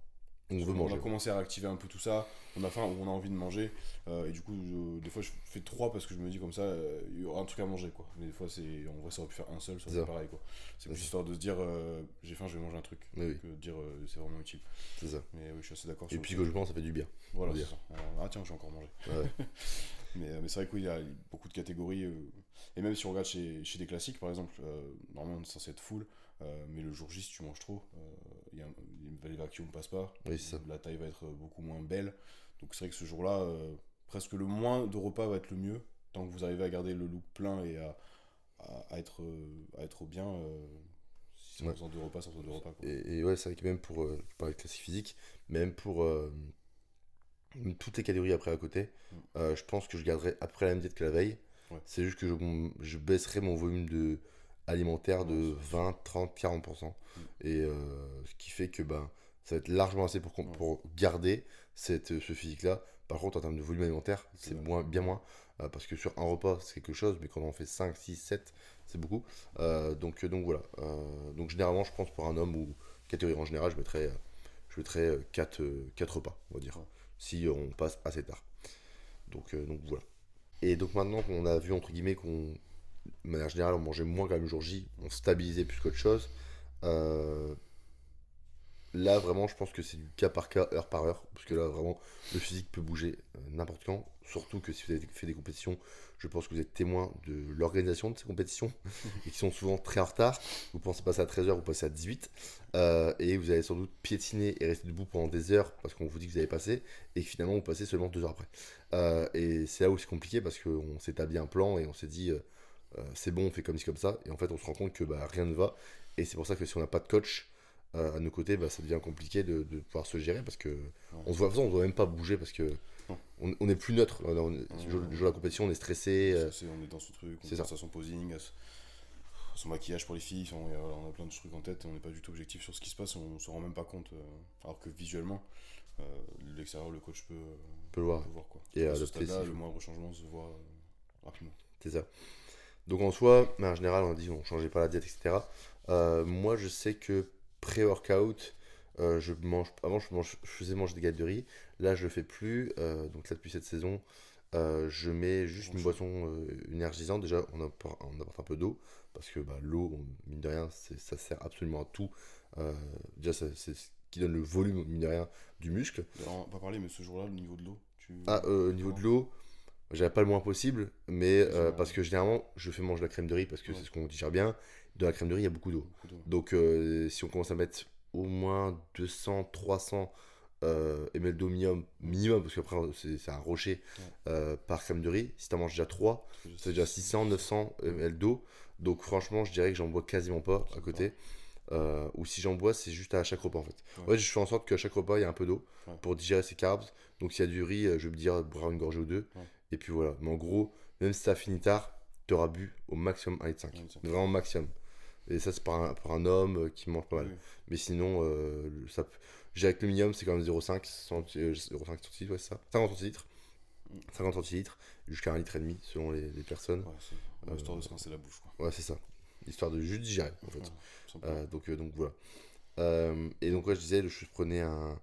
Speaker 1: On veut
Speaker 2: On a
Speaker 1: manger.
Speaker 2: commencé à réactiver un peu tout ça, on a faim ou on a envie de manger, et du coup, des fois je fais 3 parce que je me dis comme ça, il y aura un truc à manger, quoi. Mais des fois, en vrai, ça aurait pu faire un seul, ça aurait
Speaker 1: C'est
Speaker 2: été
Speaker 1: ça.
Speaker 2: pareil, quoi. C'est plus
Speaker 1: C'est ça.
Speaker 2: histoire de se dire, j'ai faim, je vais manger un truc,
Speaker 1: Mais oui,
Speaker 2: que de dire c'est vraiment utile.
Speaker 1: c'est ça.
Speaker 2: Mais oui, je suis assez d'accord
Speaker 1: Et
Speaker 2: sur le fait
Speaker 1: psychologiquement, ça fait du bien, on
Speaker 2: voilà,
Speaker 1: va
Speaker 2: c'est
Speaker 1: dire.
Speaker 2: ça. Ah tiens, j'ai encore mangé.
Speaker 1: Ouais,
Speaker 2: Mais c'est vrai qu'il y a beaucoup de catégories. Et même si on regarde chez des classiques, par exemple, normalement on est censé être full, mais le jour J, si tu manges trop, les vacuums passent pas,
Speaker 1: oui, c'est ça.
Speaker 2: la taille va être beaucoup moins belle. Donc c'est vrai que ce jour-là, presque le moins de repas va être le mieux, tant que vous arrivez à garder le look plein et à être bien. Si c'est en
Speaker 1: Ouais.
Speaker 2: faisant 2 repas, c'est en faisant 2 repas, quoi.
Speaker 1: Et ouais, c'est vrai que même pour, je parlais de classique physique, même pour toutes les catégories après à côté,
Speaker 2: Mm.
Speaker 1: je pense que je garderai après la même diète que la veille.
Speaker 2: Ouais.
Speaker 1: C'est juste que je baisserai mon volume alimentaire
Speaker 2: Ouais,
Speaker 1: de 20, 30, 40%.
Speaker 2: Mm.
Speaker 1: Et ce qui fait que ben, ça va être largement assez
Speaker 2: Ouais,
Speaker 1: pour garder ce physique-là. Par contre, en termes de volume alimentaire,
Speaker 2: c'est
Speaker 1: c'est
Speaker 2: vrai.
Speaker 1: bien moins. Parce que sur un repas, c'est quelque chose, mais quand on en fait 5, 6, 7, c'est beaucoup. Donc voilà. Donc généralement, je pense pour un homme ou catégorie en général, je mettrais 4 repas, on va dire,
Speaker 2: Ouais.
Speaker 1: si on passe assez tard. Donc voilà. Et donc maintenant qu'on a vu, entre guillemets, de manière générale, on mangeait moins quand même le jour J, on stabilisait plus qu'autre chose. euh, Là, vraiment, je pense que c'est du cas par cas, heure par heure, parce que là, vraiment, le physique peut bouger n'importe quand. Surtout que si vous avez fait des compétitions, je pense que vous êtes témoin de l'organisation de ces compétitions, et qui sont souvent très en retard. Vous pensez passer à 13h, vous passez à 18, et vous allez sans doute piétiner et rester debout pendant des heures, parce qu'on vous dit que vous allez passer, et que finalement, vous passez seulement 2 heures après. Et c'est là où c'est compliqué, parce qu'on s'est établi un plan, et on s'est dit, c'est bon, on fait comme ci, comme ça, et en fait, on se rend compte que bah, rien ne va, et c'est pour ça que si on n'a pas de coach, à nos côtés, bah, ça devient compliqué de pouvoir se gérer, parce que
Speaker 2: Ouais.
Speaker 1: on se voit, de toute façon, on doit même pas bouger, parce que
Speaker 2: Non.
Speaker 1: on est plus neutre. Le jour de la compétition, on est stressé.
Speaker 2: On est dans ce truc, on
Speaker 1: C'est ça.
Speaker 2: pense à son posing, à son maquillage pour les filles, on a plein de trucs en tête, on n'est pas du tout objectif sur ce qui se passe, on se rend même pas compte. Alors que visuellement, L'extérieur, le coach
Speaker 1: Peut le voir.
Speaker 2: peut voir quoi.
Speaker 1: Et
Speaker 2: À ce
Speaker 1: adapter
Speaker 2: stade-là,
Speaker 1: s'il
Speaker 2: le
Speaker 1: faut.
Speaker 2: moindre changement se voit rapidement.
Speaker 1: C'est ça. Donc en soi, mais en général, on a dit on changeait pas la diète, etc. Moi, je sais que pré-workout, je mange. Avant, je faisais manger des galettes de riz. Là, je le fais plus. Donc là, depuis cette saison, je mets juste une
Speaker 2: Grand-chose.
Speaker 1: boisson énergisante. Déjà, on apporte un peu d'eau. Parce que bah, l'eau, mine de rien, ça sert absolument à tout. Déjà, c'est ce qui donne le volume, mine de rien, du muscle.
Speaker 2: D'ailleurs, on va pas parler, mais ce jour-là, le niveau de l'eau,
Speaker 1: Au niveau de
Speaker 2: comment?
Speaker 1: l'eau, j'avais pas le moins possible, mais
Speaker 2: Oui, généralement,
Speaker 1: parce que généralement, je fais manger la crème de riz parce que
Speaker 2: ouais,
Speaker 1: c'est ce qu'on digère bien. Dans la crème de riz, il y a beaucoup d'eau.
Speaker 2: beaucoup d'eau.
Speaker 1: Donc, si on commence à mettre au moins 200, 300 ml d'eau minimum, parce qu'après, c'est un rocher
Speaker 2: Ouais,
Speaker 1: par crème de riz. Si tu en manges déjà 3,
Speaker 2: c'est déjà
Speaker 1: c'est déjà
Speaker 2: 600,
Speaker 1: 600, 900 ml d'eau. Donc, franchement, je dirais que j'en bois quasiment pas à
Speaker 2: ça me parle.
Speaker 1: côté. Ou si j'en bois, c'est juste à chaque repas en fait.
Speaker 2: Ouais,
Speaker 1: En fait, je fais en sorte qu'à chaque repas, il y a un peu d'eau
Speaker 2: ouais,
Speaker 1: pour digérer ses carbs. Donc s'il y a du riz, je vais me dire boire une gorgée ou deux.
Speaker 2: ouais,
Speaker 1: Et puis voilà. Mais en gros, même si ça finit tard, tu auras bu au maximum 1,5 litre.
Speaker 2: ouais, ça.
Speaker 1: Vraiment maximum. Et ça, c'est pour un homme qui mange pas
Speaker 2: Oui,
Speaker 1: mal.
Speaker 2: oui.
Speaker 1: Mais sinon, j'ai avec le minimum, c'est quand même 0,5 0,5 centilitres, ouais, c'est ça. 50 centilitres.
Speaker 2: Mm.
Speaker 1: 50 centilitres jusqu'à 1,5 litre selon les personnes.
Speaker 2: Ouais, c'est
Speaker 1: Euh,
Speaker 2: histoire de se rincer la bouche, quoi.
Speaker 1: ouais, c'est ça. Histoire de juste digérer en
Speaker 2: Ouais,
Speaker 1: fait.
Speaker 2: tout simplement.
Speaker 1: Donc voilà. Et donc, ouais, je disais, je prenais une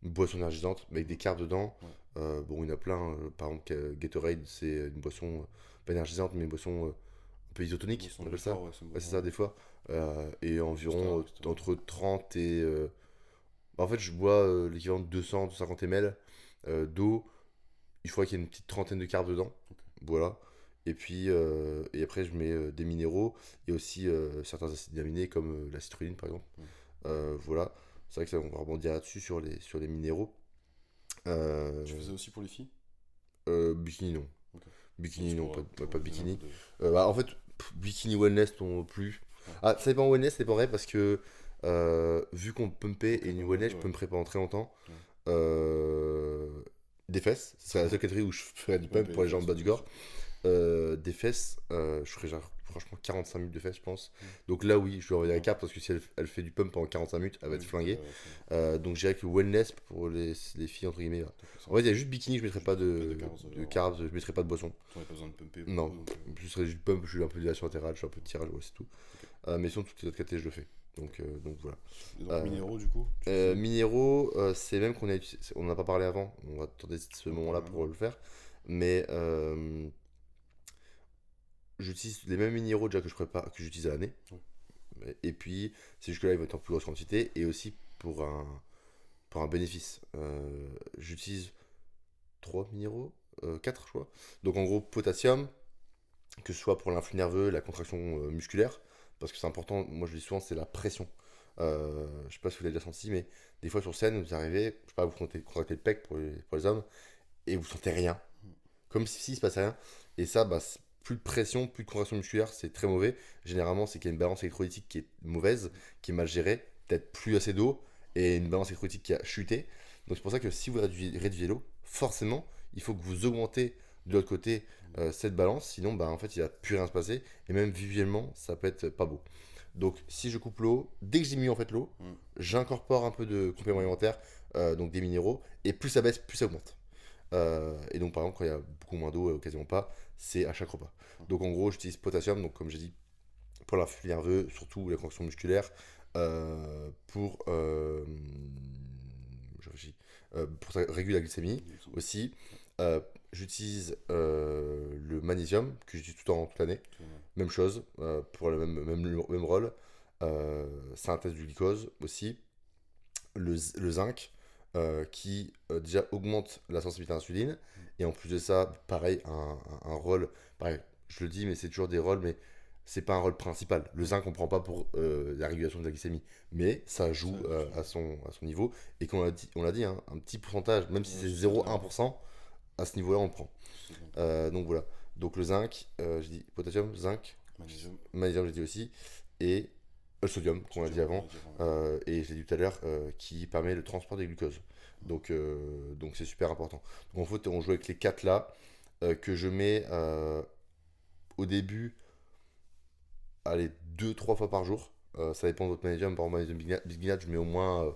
Speaker 1: boisson énergisante mais avec des carbs dedans.
Speaker 2: Ouais.
Speaker 1: Bon, il y en a plein. Par exemple, Gatorade, c'est une boisson pas énergisante, mais une boisson un peu isotonique,
Speaker 2: Boisson
Speaker 1: on
Speaker 2: de
Speaker 1: appelle ça.
Speaker 2: l'effort, ouais, c'est
Speaker 1: Ouais,
Speaker 2: bon.
Speaker 1: c'est ça, des fois. Et
Speaker 2: Monster,
Speaker 1: environ
Speaker 2: etc.
Speaker 1: entre 30 et. En fait, je bois l'équivalent de 200, 250 ml d'eau. Il faudrait qu'il y ait une petite trentaine de carbs dedans.
Speaker 2: Ok.
Speaker 1: Voilà. Et puis, et après, je mets des minéraux et aussi certains acides aminés comme la citrulline, par exemple.
Speaker 2: Ouais.
Speaker 1: Voilà. C'est vrai que ça, on va rebondir là-dessus sur les minéraux. Euh,
Speaker 2: Tu faisais aussi pour les filles?
Speaker 1: Bikini, non.
Speaker 2: Ok. C'est
Speaker 1: Bikini,
Speaker 2: juste
Speaker 1: non,
Speaker 2: pour,
Speaker 1: pas de
Speaker 2: lui donner un peu
Speaker 1: bikini.
Speaker 2: de.
Speaker 1: Bah, en fait, bikini wellness non plus.
Speaker 2: Ouais.
Speaker 1: Ah, ça dépend wellness, ça dépendrait parce que vu qu'on pumpait
Speaker 2: Ok,
Speaker 1: et une
Speaker 2: bah,
Speaker 1: wellness, je
Speaker 2: ouais.
Speaker 1: pumperais pendant très longtemps.
Speaker 2: Ouais.
Speaker 1: Euh, des fesses, ce serait la
Speaker 2: Ouais.
Speaker 1: seule catégorie où je ferais du
Speaker 2: Tu peux me
Speaker 1: pump
Speaker 2: payer
Speaker 1: pour
Speaker 2: les
Speaker 1: les jambes
Speaker 2: fesses,
Speaker 1: bas
Speaker 2: ouais,
Speaker 1: du
Speaker 2: bien
Speaker 1: corps.
Speaker 2: sûr.
Speaker 1: Des fesses, je ferais genre, franchement 45 minutes de fesses, je pense.
Speaker 2: Ouais.
Speaker 1: Donc là, oui, je lui envoyer la
Speaker 2: Ouais.
Speaker 1: carte parce que si elle fait du pump pendant 45 minutes, elle va être
Speaker 2: Oui,
Speaker 1: flinguée.
Speaker 2: faut
Speaker 1: Donc je dirais que wellness pour les filles, entre guillemets. Là.
Speaker 2: taper
Speaker 1: En fait, il y a
Speaker 2: ça.
Speaker 1: juste bikini, je mettrais
Speaker 2: Juste
Speaker 1: pas
Speaker 2: pas de carbs,
Speaker 1: de
Speaker 2: alors,
Speaker 1: carbs, je mettrais pas de boisson.
Speaker 2: t'en as pas besoin de pumper
Speaker 1: Non,
Speaker 2: beaucoup, donc.
Speaker 1: ce serait juste pump, je fais un peu d'élévation latérale, je fais un peu de tirage, ouais, c'est tout.
Speaker 2: Ok.
Speaker 1: Mais sinon, toutes les autres catégories, je le fais. Donc voilà.
Speaker 2: Et donc,
Speaker 1: Euh,
Speaker 2: minéraux, du coup, tu faisais.
Speaker 1: Minéraux, c'est même on n'en a pas parlé avant, on va attendre ce
Speaker 2: On en
Speaker 1: moment-là
Speaker 2: parle
Speaker 1: pour
Speaker 2: maintenant.
Speaker 1: le faire. Mais j'utilise les mêmes minéraux déjà que je prépare, que j'utilise à l'année.
Speaker 2: Ouais.
Speaker 1: Et puis, c'est juste que là, ils vont être en plus grosse quantité et aussi pour un bénéfice. J'utilise 3 minéraux, 4 je crois. Donc en gros, potassium, que ce soit pour l'influx nerveux, la contraction musculaire, parce que c'est important, moi je le dis souvent, c'est la pression. Je sais pas si vous l'avez déjà senti, mais des fois sur scène, vous arrivez, je sais pas, vous contractez le pec pour les hommes, et vous sentez rien, comme si il se passait rien. Et ça, bah, plus de pression, plus de contraction musculaire, c'est très mauvais. Généralement, c'est qu'il y a une balance électrolytique qui est mauvaise, qui est mal gérée, peut-être plus assez d'eau, et une balance électrolytique qui a chuté. Donc c'est pour ça que si vous réduisez l'eau, forcément, il faut que vous augmentez de l'autre côté cette balance, sinon bah, en fait il va plus rien se passer, et même visuellement, ça peut être pas beau. Donc si je coupe l'eau, dès que j'ai mis en fait l'eau,
Speaker 2: Mm.
Speaker 1: j'incorpore un peu de compléments alimentaires, donc des minéraux, et plus ça baisse, plus ça augmente. Et donc, par exemple, quand il y a beaucoup moins d'eau, quasiment pas, c'est à chaque repas. Donc, en gros, j'utilise potassium, donc comme j'ai dit, pour l'influx nerveux, surtout la contraction musculaire, pour, je réfléchis, pour ça, réguler la glycémie aussi. Euh, J'utilise le magnésium, que j'utilise tout le temps, toute l'année. Même chose, pour le même rôle. Synthèse du glucose aussi. Le zinc, qui déjà augmente la sensibilité à l'insuline. Et en plus de ça, pareil, un rôle. Pareil, je le dis, mais c'est toujours des rôles, mais c'est pas un rôle principal. Le zinc, on prend pas pour la régulation de la glycémie. Mais ça joue à son niveau. Et comme on l'a dit, hein, un petit pourcentage, même si
Speaker 2: Ouais,
Speaker 1: c'est
Speaker 2: c'est
Speaker 1: 0,1%, à ce niveau-là, on le prend.
Speaker 2: c'est bien.
Speaker 1: Donc voilà. Donc le zinc, j'ai dit potassium, zinc,
Speaker 2: Magnésium.
Speaker 1: magnésium, j'ai dit aussi. Et le sodium, qu'on a dit avant. Et je l'ai dit tout à l'heure, qui permet le transport des glucoses. Donc c'est super important. Donc en fait, on joue avec les quatre là, que je mets au début, allez, 2 3 fois par jour. Ça dépend de votre magnésium. Par exemple, magnésium bisglycinate, je mets au moins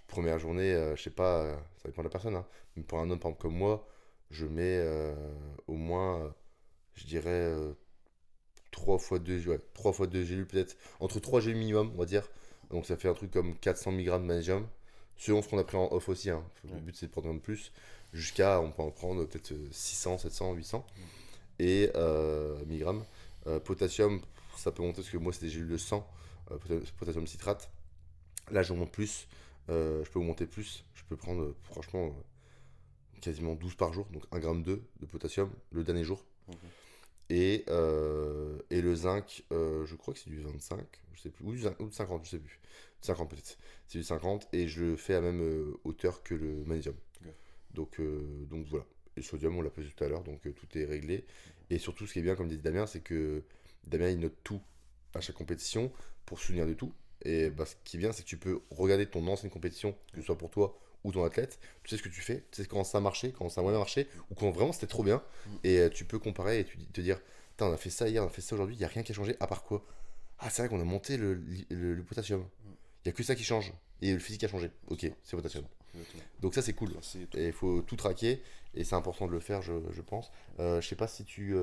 Speaker 1: première journée, je sais pas, ça dépend de la personne, hein, mais pour un homme par exemple, comme moi, je mets au moins, je dirais, 3 fois 2 ouais, 3 fois 2 gélules peut-être, entre 3 gélules minimum, on va dire. Donc ça fait un truc comme 400 mg de magnésium, selon ce qu'on a pris en off aussi, hein. Le
Speaker 2: Ouais.
Speaker 1: but c'est de prendre un peu plus, jusqu'à, on peut en prendre peut-être 600, 700, 800
Speaker 2: Mm.
Speaker 1: et milligrammes. Potassium, ça peut monter parce que moi c'est des gélules de sang, potassium citrate. Là je monte plus, je peux monter plus, je peux prendre franchement quasiment 12 par jour, donc 1,2 g de potassium le dernier jour.
Speaker 2: Ok.
Speaker 1: Et le zinc, je crois que c'est du 25, je sais plus, ou du 50, je sais plus. 50 peut-être. C'est du 50 et je le fais à même hauteur que le magnésium.
Speaker 2: Ok.
Speaker 1: Donc voilà. Et le sodium, on l'a pesé tout à l'heure, donc tout est réglé. Et surtout, ce qui est bien, comme dit Damien, c'est que Damien, il note tout à chaque compétition pour se souvenir de tout. Et bah, ce qui est bien, c'est que tu peux regarder ton ancienne compétition, que ce soit pour toi ou ton athlète. Tu sais ce que tu fais, tu sais quand ça a marché, quand ça a moins bien marché, ou quand vraiment c'était trop bien.
Speaker 2: Mm.
Speaker 1: Et tu peux comparer et te dire, putain, on a fait ça hier, on a fait ça aujourd'hui, il n'y a rien qui a changé, à part quoi? Ah, c'est vrai qu'on a monté le potassium. Il n'y a que ça qui change. Et le physique a changé. Ok, c'est le potassium.
Speaker 2: Exactement.
Speaker 1: Donc ça, c'est cool.
Speaker 2: Tracé et tout.
Speaker 1: Et il faut tout traquer. Et c'est important de le faire, je pense. Je sais pas si tu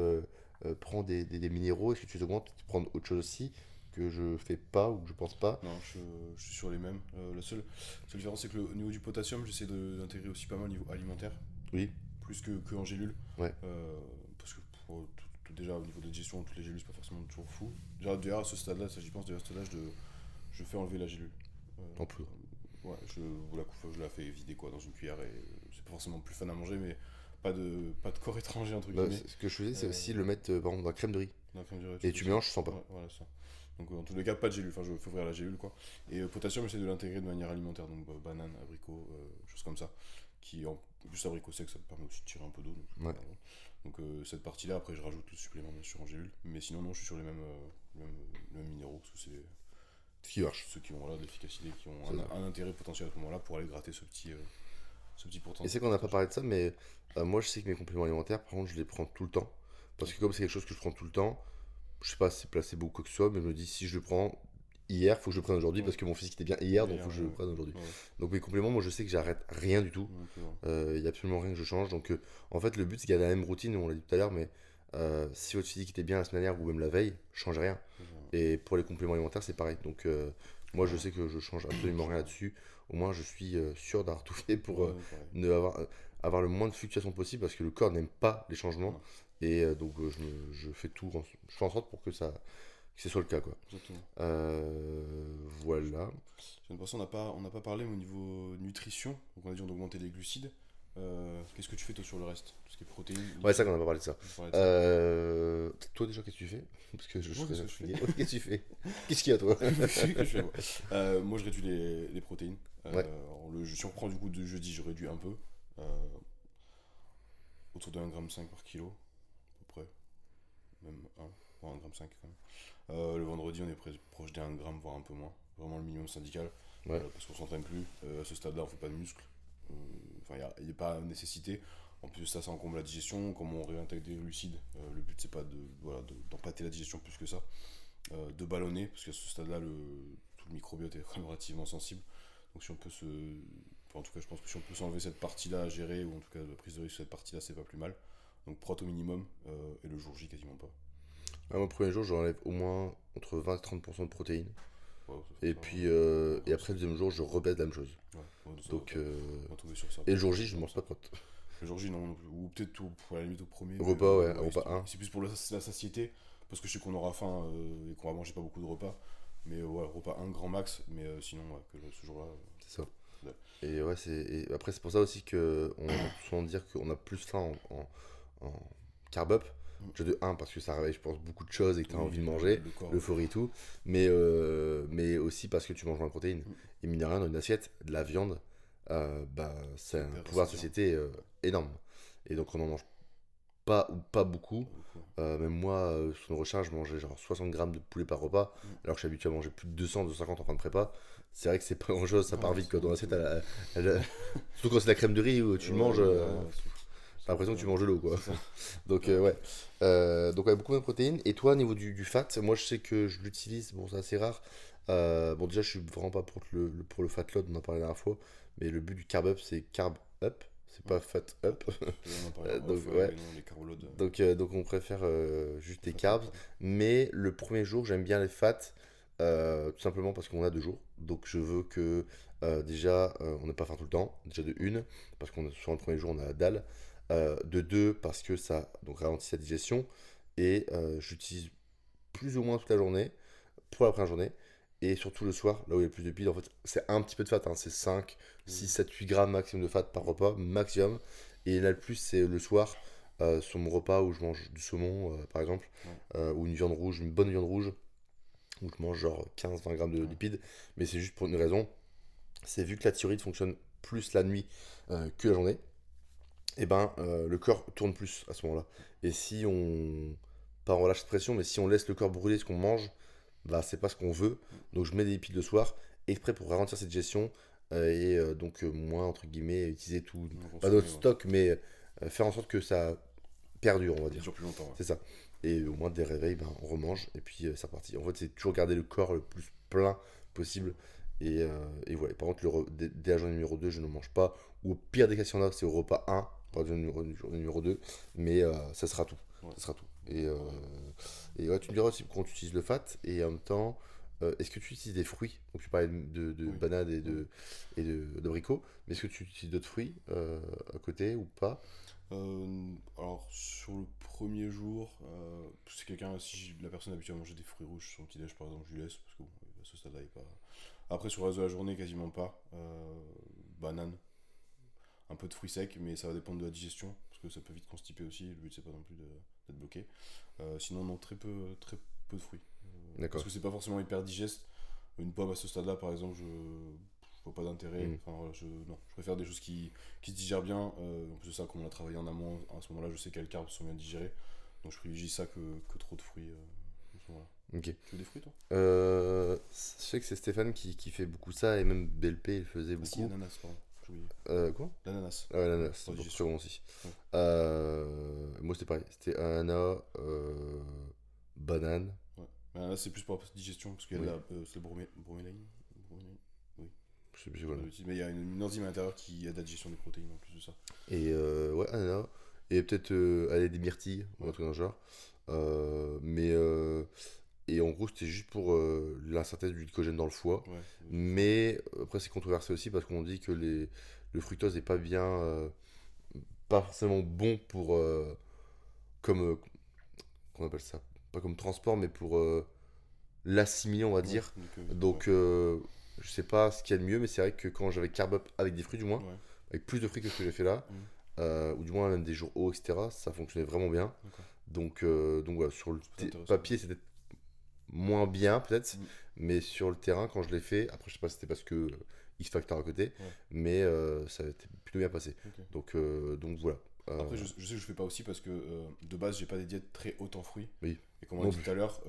Speaker 1: prends des minéraux, est-ce que tu augmentes, tu prends autre chose aussi que je fais pas ou que je pense pas.
Speaker 2: Non, je suis sur les mêmes. La seule différence, c'est que au niveau du potassium, j'essaie d'intégrer aussi pas mal au niveau alimentaire,
Speaker 1: Oui,
Speaker 2: plus que en gélule.
Speaker 1: ouais.
Speaker 2: Parce que déjà, au niveau de la digestion, toutes les gélules, c'est pas forcément toujours fou. Déjà, à ce stade-là, ça j'y pense, déjà à ce stade-là, je fais enlever la gélule.
Speaker 1: En plus.
Speaker 2: Ouais, je la fais vider quoi, dans une cuillère et c'est pas forcément plus fun à manger, mais pas de corps étranger, entre
Speaker 1: Bah,
Speaker 2: guillemets.
Speaker 1: ce que je faisais, c'est
Speaker 2: Euh,
Speaker 1: aussi le mettre par exemple, dans la crème de riz.
Speaker 2: dans la crème de riz,
Speaker 1: Et
Speaker 2: fais
Speaker 1: tu
Speaker 2: ça.
Speaker 1: mélanges, je sens pas.
Speaker 2: Ouais, voilà ça. Donc en tous les cas, pas de gélule, enfin je fais ouvrir la gélule quoi. Et potassium, j'essaie de l'intégrer de manière alimentaire, donc banane, abricot, choses comme ça. Juste abricot sec, ça me permet aussi de tirer un peu d'eau.
Speaker 1: Ouais.
Speaker 2: Donc cette partie-là, après je rajoute le supplément bien sûr en gélule, mais sinon non, je suis sur les mêmes minéraux, parce que c'est
Speaker 1: Ce qui marche.
Speaker 2: ceux qui ont là de l'efficacité, qui ont
Speaker 1: C'est ça.
Speaker 2: un intérêt potentiel à ce moment-là pour aller gratter ce petit
Speaker 1: Et c'est
Speaker 2: pourcentage.
Speaker 1: qu'on n'a pas parlé de ça, mais moi je sais que mes compléments alimentaires, par contre, je les prends tout le temps. Parce que comme c'est quelque chose que je prends tout le temps, je sais pas si c'est placebo ou quoi que ce soit, mais je me dis si je le prends hier, faut que je le prenne aujourd'hui
Speaker 2: Ouais.
Speaker 1: parce que mon physique était bien hier, donc
Speaker 2: Hier,
Speaker 1: faut que je le
Speaker 2: ouais.
Speaker 1: prenne aujourd'hui.
Speaker 2: Ouais.
Speaker 1: Donc mes compléments, moi je sais que j'arrête rien du tout.
Speaker 2: Donc,
Speaker 1: Il y a absolument rien que je change. Donc en fait, le but c'est qu'il y a la même routine, on l'a dit tout à l'heure, mais si votre physique était bien la semaine dernière ou même la veille, change rien. Et pour les compléments alimentaires, c'est pareil. Donc moi je sais que je change absolument rien là-dessus. Au moins je suis sûr d'avoir tout fait pour
Speaker 2: ouais, pareil.
Speaker 1: ne avoir le moins de fluctuations possible parce que le corps n'aime pas les changements.
Speaker 2: Non.
Speaker 1: Et donc je fais tout, je fais en sorte pour que ce soit le cas quoi.
Speaker 2: Exactement.
Speaker 1: Voilà.
Speaker 2: J'ai l'impression on n'a pas parlé mais au niveau nutrition. Donc on a dit on augmentait les glucides. Qu'est-ce que tu fais toi sur le reste? Tout ce qui est protéines.
Speaker 1: Ouais, c'est ça qu'on n'a pas parlé de ça.
Speaker 2: On parlait de ça.
Speaker 1: Toi déjà, qu'est-ce que tu fais? Parce que je
Speaker 2: Moi,
Speaker 1: serais
Speaker 2: qu'est-ce que je fais
Speaker 1: fatigué. Ouais, qu'est-ce que tu fais? Qu'est-ce qu'il y a toi?
Speaker 2: Qu'est-ce que je fais, moi Moi, je réduis les protéines.
Speaker 1: Ouais.
Speaker 2: Si on reprend du coup de jeudi, je réduis un peu. Euh, Autour de 1,5 g par kilo, à peu près. Même 1, voire 1,5 g quand même. Le vendredi, on est proche des 1 gramme, voire un peu moins. Vraiment le minimum syndical.
Speaker 1: Ouais.
Speaker 2: Parce qu'on s'entraîne plus. À ce stade-là, on fait pas de muscles. Enfin, il n'y a pas nécessité. En plus, ça encombre la digestion. Comme on réintègre des glucides, le but c'est pas d'empâter la digestion plus que ça. De ballonner, parce qu'à ce stade-là, tout le microbiote est quand même relativement sensible. Donc si on peut en tout cas, je pense que si on peut s'enlever cette partie-là à gérer, ou en tout cas la prise de risque sur cette partie-là, c'est pas plus mal. Donc prot au minimum, et le jour J quasiment pas.
Speaker 1: Moi, mon premier jour, j'enlève au moins entre 20 et 30% de protéines.
Speaker 2: Ouais, ça fait
Speaker 1: Et
Speaker 2: ça,
Speaker 1: puis,
Speaker 2: ouais.
Speaker 1: et après le deuxième jour, je rebaisse la même chose.
Speaker 2: Ouais, ça
Speaker 1: Donc,
Speaker 2: on va tomber sur ça.
Speaker 1: et le jour J, je ne mange pas de prot.
Speaker 2: Le jour J, non plus. Ou peut-être à la limite au premier.
Speaker 1: Repas, ouais,
Speaker 2: ouais,
Speaker 1: repas 1.
Speaker 2: c'est plus pour la satiété, parce que je sais qu'on aura faim et qu'on va manger pas beaucoup de repas. Mais ouais, repas 1 grand max, mais sinon, ouais, ce jour-là.
Speaker 1: C'est ça.
Speaker 2: Ouais.
Speaker 1: Et ouais, et après, c'est pour ça aussi qu'on entend souvent dire qu'on a plus faim en carb up. Déjà de 1 parce que ça réveille, je pense, beaucoup de choses et que tu as
Speaker 2: Oui,
Speaker 1: envie de manger,
Speaker 2: le corps.
Speaker 1: l'euphorie et tout. Mais aussi parce que tu manges moins de protéines. Et mine de rien, dans une assiette, de la viande, c'est un
Speaker 2: Hyper
Speaker 1: pouvoir de
Speaker 2: satisfaisant.
Speaker 1: satiété énorme. Et donc on en mange pas ou pas beaucoup. Même moi, sur une recharge, je mangeais genre 60 grammes de poulet par repas, alors que je suis habitué à manger plus de 200, 250 en fin de prépa. C'est vrai que c'est pas grand chose, ça
Speaker 2: Ouais,
Speaker 1: part vite quoi.
Speaker 2: c'est
Speaker 1: Dans l'assiette,
Speaker 2: beaucoup.
Speaker 1: surtout quand c'est la crème de riz où tu le manges, t'as l'impression que tu manges de l'eau quoi.
Speaker 2: C'est ça.
Speaker 1: Donc ouais. Donc ouais, beaucoup de protéines. Et toi, au niveau du fat, moi je sais que je l'utilise, bon c'est assez rare, Bon, déjà, je suis vraiment pas pour pour le fat load, on en a parlé la dernière fois, mais le but du carb up, c'est carb up, c'est
Speaker 2: Ouais.
Speaker 1: pas fat up.
Speaker 2: On en parlait en
Speaker 1: Donc,
Speaker 2: off,
Speaker 1: ouais.
Speaker 2: mais non, les carbolodes,
Speaker 1: Donc on préfère juste
Speaker 2: le
Speaker 1: des
Speaker 2: fat load,
Speaker 1: carbs.
Speaker 2: pardon.
Speaker 1: Mais le premier jour, j'aime bien les fats, tout simplement parce qu'on a 2 jours. Donc je veux que déjà, on n'a pas faim tout le temps. Déjà de une, parce qu'on sur le premier jour, on a la dalle. De deux, parce que ça donc ralentit sa digestion. Et j'utilise plus ou moins toute la journée pour la première journée. Et surtout le soir, là où il y a le plus de piles, en fait, c'est un petit peu de fat, hein, c'est 5 6
Speaker 2: Mhm.
Speaker 1: 7 8 grammes maximum de fat par repas, maximum. Et là, le plus, c'est le soir, sur mon repas où je mange du saumon, par exemple,
Speaker 2: Ouais,
Speaker 1: ou une viande rouge, une bonne viande rouge, où je mange genre 15 20 grammes de
Speaker 2: ouais,
Speaker 1: lipides. Mais c'est juste pour une raison, c'est vu que la thyroïde fonctionne plus la nuit que la journée, et ben le corps tourne plus à ce moment-là. Et si on, pas on relâche cette pression, mais si on laisse le corps brûler ce qu'on mange, bah c'est pas ce qu'on veut. Donc je mets des lipides le soir, exprès pour ralentir cette gestion, et donc moins entre guillemets utiliser tout,
Speaker 2: on en
Speaker 1: pas
Speaker 2: consommer,
Speaker 1: notre
Speaker 2: ouais.
Speaker 1: stock, mais faire en sorte que ça perdure, on va
Speaker 2: Ça
Speaker 1: dire.
Speaker 2: dure plus longtemps, ouais.
Speaker 1: C'est ça. Et au moins des réveils, ben, on remange et puis c'est reparti. En fait, c'est toujours garder le corps le plus plein possible. Et voilà. Par contre, dès la journée numéro 2 je ne mange pas. Ou au pire des cas, si on a, c'est au repas 1, pas de journée numéro 2. Mais ça sera tout.
Speaker 2: Ouais.
Speaker 1: Ça sera tout.
Speaker 2: Pareil.
Speaker 1: Et ouais, tu me diras aussi quand tu utilises le fat. Et en même temps, est-ce que tu utilises des fruits? Donc tu parlais de
Speaker 2: Oui.
Speaker 1: bananes et
Speaker 2: Oui.
Speaker 1: d'abricots. Mais est-ce que tu utilises d'autres fruits à côté ou pas?
Speaker 2: Alors, sur le premier jour, c'est quelqu'un, si la personne est habituée à manger des fruits rouges sur son petit-déj, par exemple, je lui laisse, parce que bon, à ce stade-là, il est pas. Après, sur le reste de la journée, quasiment pas. Banane, un peu de fruits secs, mais ça va dépendre de la digestion, parce que ça peut vite constiper aussi. Le but, c'est pas non plus d'être bloqué. Sinon, non, très peu de fruits. Parce
Speaker 1: D'accord.
Speaker 2: que c'est pas forcément hyper digeste. Une pomme à ce stade-là, par exemple, je vois pas d'intérêt.
Speaker 1: Hmm.
Speaker 2: Enfin, voilà, non, je préfère des choses qui se digèrent bien. En plus de ça, comme on a travaillé en amont, à ce moment-là, je sais quels carbs sont bien digérés. Donc je privilégie ça que trop de fruits. À ce moment-là.
Speaker 1: Ok.
Speaker 2: Tu veux des fruits, toi?
Speaker 1: Je sais que c'est Stéphane qui fait beaucoup ça, et même BLP il faisait
Speaker 2: Ah si,
Speaker 1: beaucoup.
Speaker 2: ananas, pardon. J'ai oublié.
Speaker 1: Quoi?
Speaker 2: L'ananas.
Speaker 1: Ah ouais,
Speaker 2: Ouais,
Speaker 1: l'ananas,
Speaker 2: pour
Speaker 1: c'est
Speaker 2: la
Speaker 1: beaucoup très
Speaker 2: digestion.
Speaker 1: bon aussi.
Speaker 2: Ouais.
Speaker 1: Moi c'était pareil, c'était ananas, banane,
Speaker 2: Ouais. Mais l'ananas, c'est plus pour la digestion, parce qu'il y a de
Speaker 1: oui,
Speaker 2: la. C'est le bromélaïne. Bromélaïne. Oui,
Speaker 1: je sais plus
Speaker 2: je sais
Speaker 1: quoi
Speaker 2: pas
Speaker 1: le
Speaker 2: de
Speaker 1: nom.
Speaker 2: bêtises. Mais il y a une enzyme à l'intérieur qui aide à la digestion des protéines en plus de ça.
Speaker 1: Et ouais, ananas, et peut-être aller des myrtilles, ou un
Speaker 2: Ouais.
Speaker 1: truc dans le genre. Mais, et en gros c'était juste pour la synthèse du glycogène dans le foie.
Speaker 2: Ouais, c'est ça.
Speaker 1: Mais après c'est controversé aussi parce qu'on dit que le fructose est pas bien, pas forcément bon pour, comme, qu'on appelle ça, pas comme transport, mais pour l'assimiler, on va
Speaker 2: Ouais,
Speaker 1: dire.
Speaker 2: ouais.
Speaker 1: Donc, je sais pas ce qu'il y a de mieux, mais c'est vrai que quand j'avais carb up avec des fruits, du moins,
Speaker 2: Ouais.
Speaker 1: avec plus de fruits que ce que j'ai fait là,
Speaker 2: Mhm.
Speaker 1: ou du moins même des jours hauts, etc., ça fonctionnait vraiment bien.
Speaker 2: D'accord.
Speaker 1: Donc voilà, sur le
Speaker 2: C'est intéressant.
Speaker 1: papier, c'était moins bien, peut-être,
Speaker 2: Mhm.
Speaker 1: mais sur le terrain, quand je l'ai fait, après, je sais pas si c'était parce que X Factor à côté,
Speaker 2: Ouais,
Speaker 1: mais ça a été plutôt bien passé.
Speaker 2: ok.
Speaker 1: Donc voilà.
Speaker 2: Après, je sais que je fais pas aussi parce que de base, j'ai pas des diètes très hautes en fruits.
Speaker 1: Oui,
Speaker 2: Et comme on a
Speaker 1: non
Speaker 2: dit tout
Speaker 1: plus.
Speaker 2: à l'heure,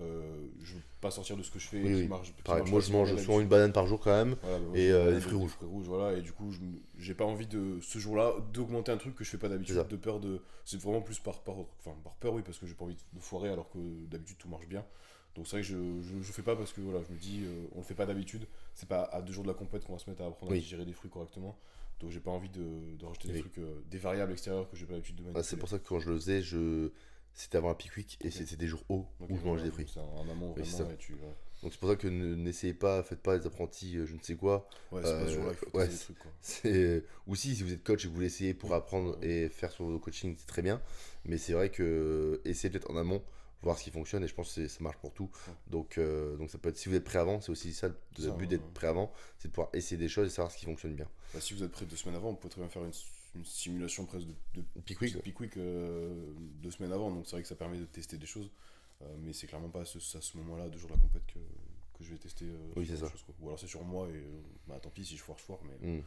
Speaker 2: je veux pas sortir de ce que je fais
Speaker 1: Oui,
Speaker 2: et
Speaker 1: oui.
Speaker 2: qui
Speaker 1: Pareil,
Speaker 2: marche
Speaker 1: moi je
Speaker 2: facilement bien
Speaker 1: mange souvent une
Speaker 2: d'habitude.
Speaker 1: banane par jour quand même,
Speaker 2: Voilà, bah, moi je
Speaker 1: et
Speaker 2: mets une
Speaker 1: des
Speaker 2: banane,
Speaker 1: fruits
Speaker 2: des
Speaker 1: rouges.
Speaker 2: fruits rouges, voilà. Et du coup, j'ai pas envie de ce jour-là d'augmenter un truc que je fais pas
Speaker 1: C'est
Speaker 2: d'habitude,
Speaker 1: ça.
Speaker 2: de peur de. C'est vraiment plus enfin, par peur, oui, parce que j'ai pas envie de foirer alors que d'habitude tout marche bien. Donc c'est vrai que je fais pas parce que voilà, je me dis, on le fait pas d'habitude. C'est pas à 2 jours de la compète qu'on va se mettre à apprendre à
Speaker 1: Oui,
Speaker 2: digérer des fruits correctement. Donc j'ai pas envie de rajouter des
Speaker 1: oui.
Speaker 2: trucs, des variables extérieures que j'ai pas l'habitude de
Speaker 1: Ah, c'est
Speaker 2: manipuler.
Speaker 1: pour ça que quand je le faisais, c'était avant un Pickwick et
Speaker 2: Ok,
Speaker 1: c'était des jours hauts
Speaker 2: ok,
Speaker 1: où je mangeais
Speaker 2: voilà,
Speaker 1: des
Speaker 2: donc
Speaker 1: fruits.
Speaker 2: c'est en amont
Speaker 1: Oui, c'est
Speaker 2: vraiment
Speaker 1: ça.
Speaker 2: et tu. Voilà.
Speaker 1: Donc c'est pour ça que n'essayez pas, faites pas les apprentis, je ne sais quoi.
Speaker 2: Ouais, c'est pas ce jour-là qu'il faut
Speaker 1: Ouais,
Speaker 2: tester des trucs quoi.
Speaker 1: ou si vous êtes coach et que vous voulez essayer pour
Speaker 2: Oui,
Speaker 1: apprendre
Speaker 2: oui,
Speaker 1: et faire sur vos coachings, c'est très bien. Mais c'est vrai que essayez peut-être en amont, voir ce qui fonctionne, et je pense que ça marche pour tout.
Speaker 2: ouais.
Speaker 1: Donc ça peut être, si vous êtes prêt avant, c'est aussi ça
Speaker 2: C'est
Speaker 1: le
Speaker 2: ça,
Speaker 1: but d'être prêt avant, c'est de pouvoir essayer des choses et savoir ce qui fonctionne bien.
Speaker 2: bah, si vous êtes prêt 2 semaines avant, vous pouvez très bien faire une simulation presque de
Speaker 1: Pickwick,
Speaker 2: petite
Speaker 1: ouais.
Speaker 2: pick week 2 semaines avant. Donc c'est vrai que ça permet de tester des choses. Mais c'est clairement pas à ce moment-là, 2 jours de la compète, que je vais tester
Speaker 1: Oui,
Speaker 2: ce
Speaker 1: c'est
Speaker 2: genre de
Speaker 1: ça.
Speaker 2: choses, quoi. Ou alors c'est sur moi et bah tant pis si je foire, mais
Speaker 1: Hmm.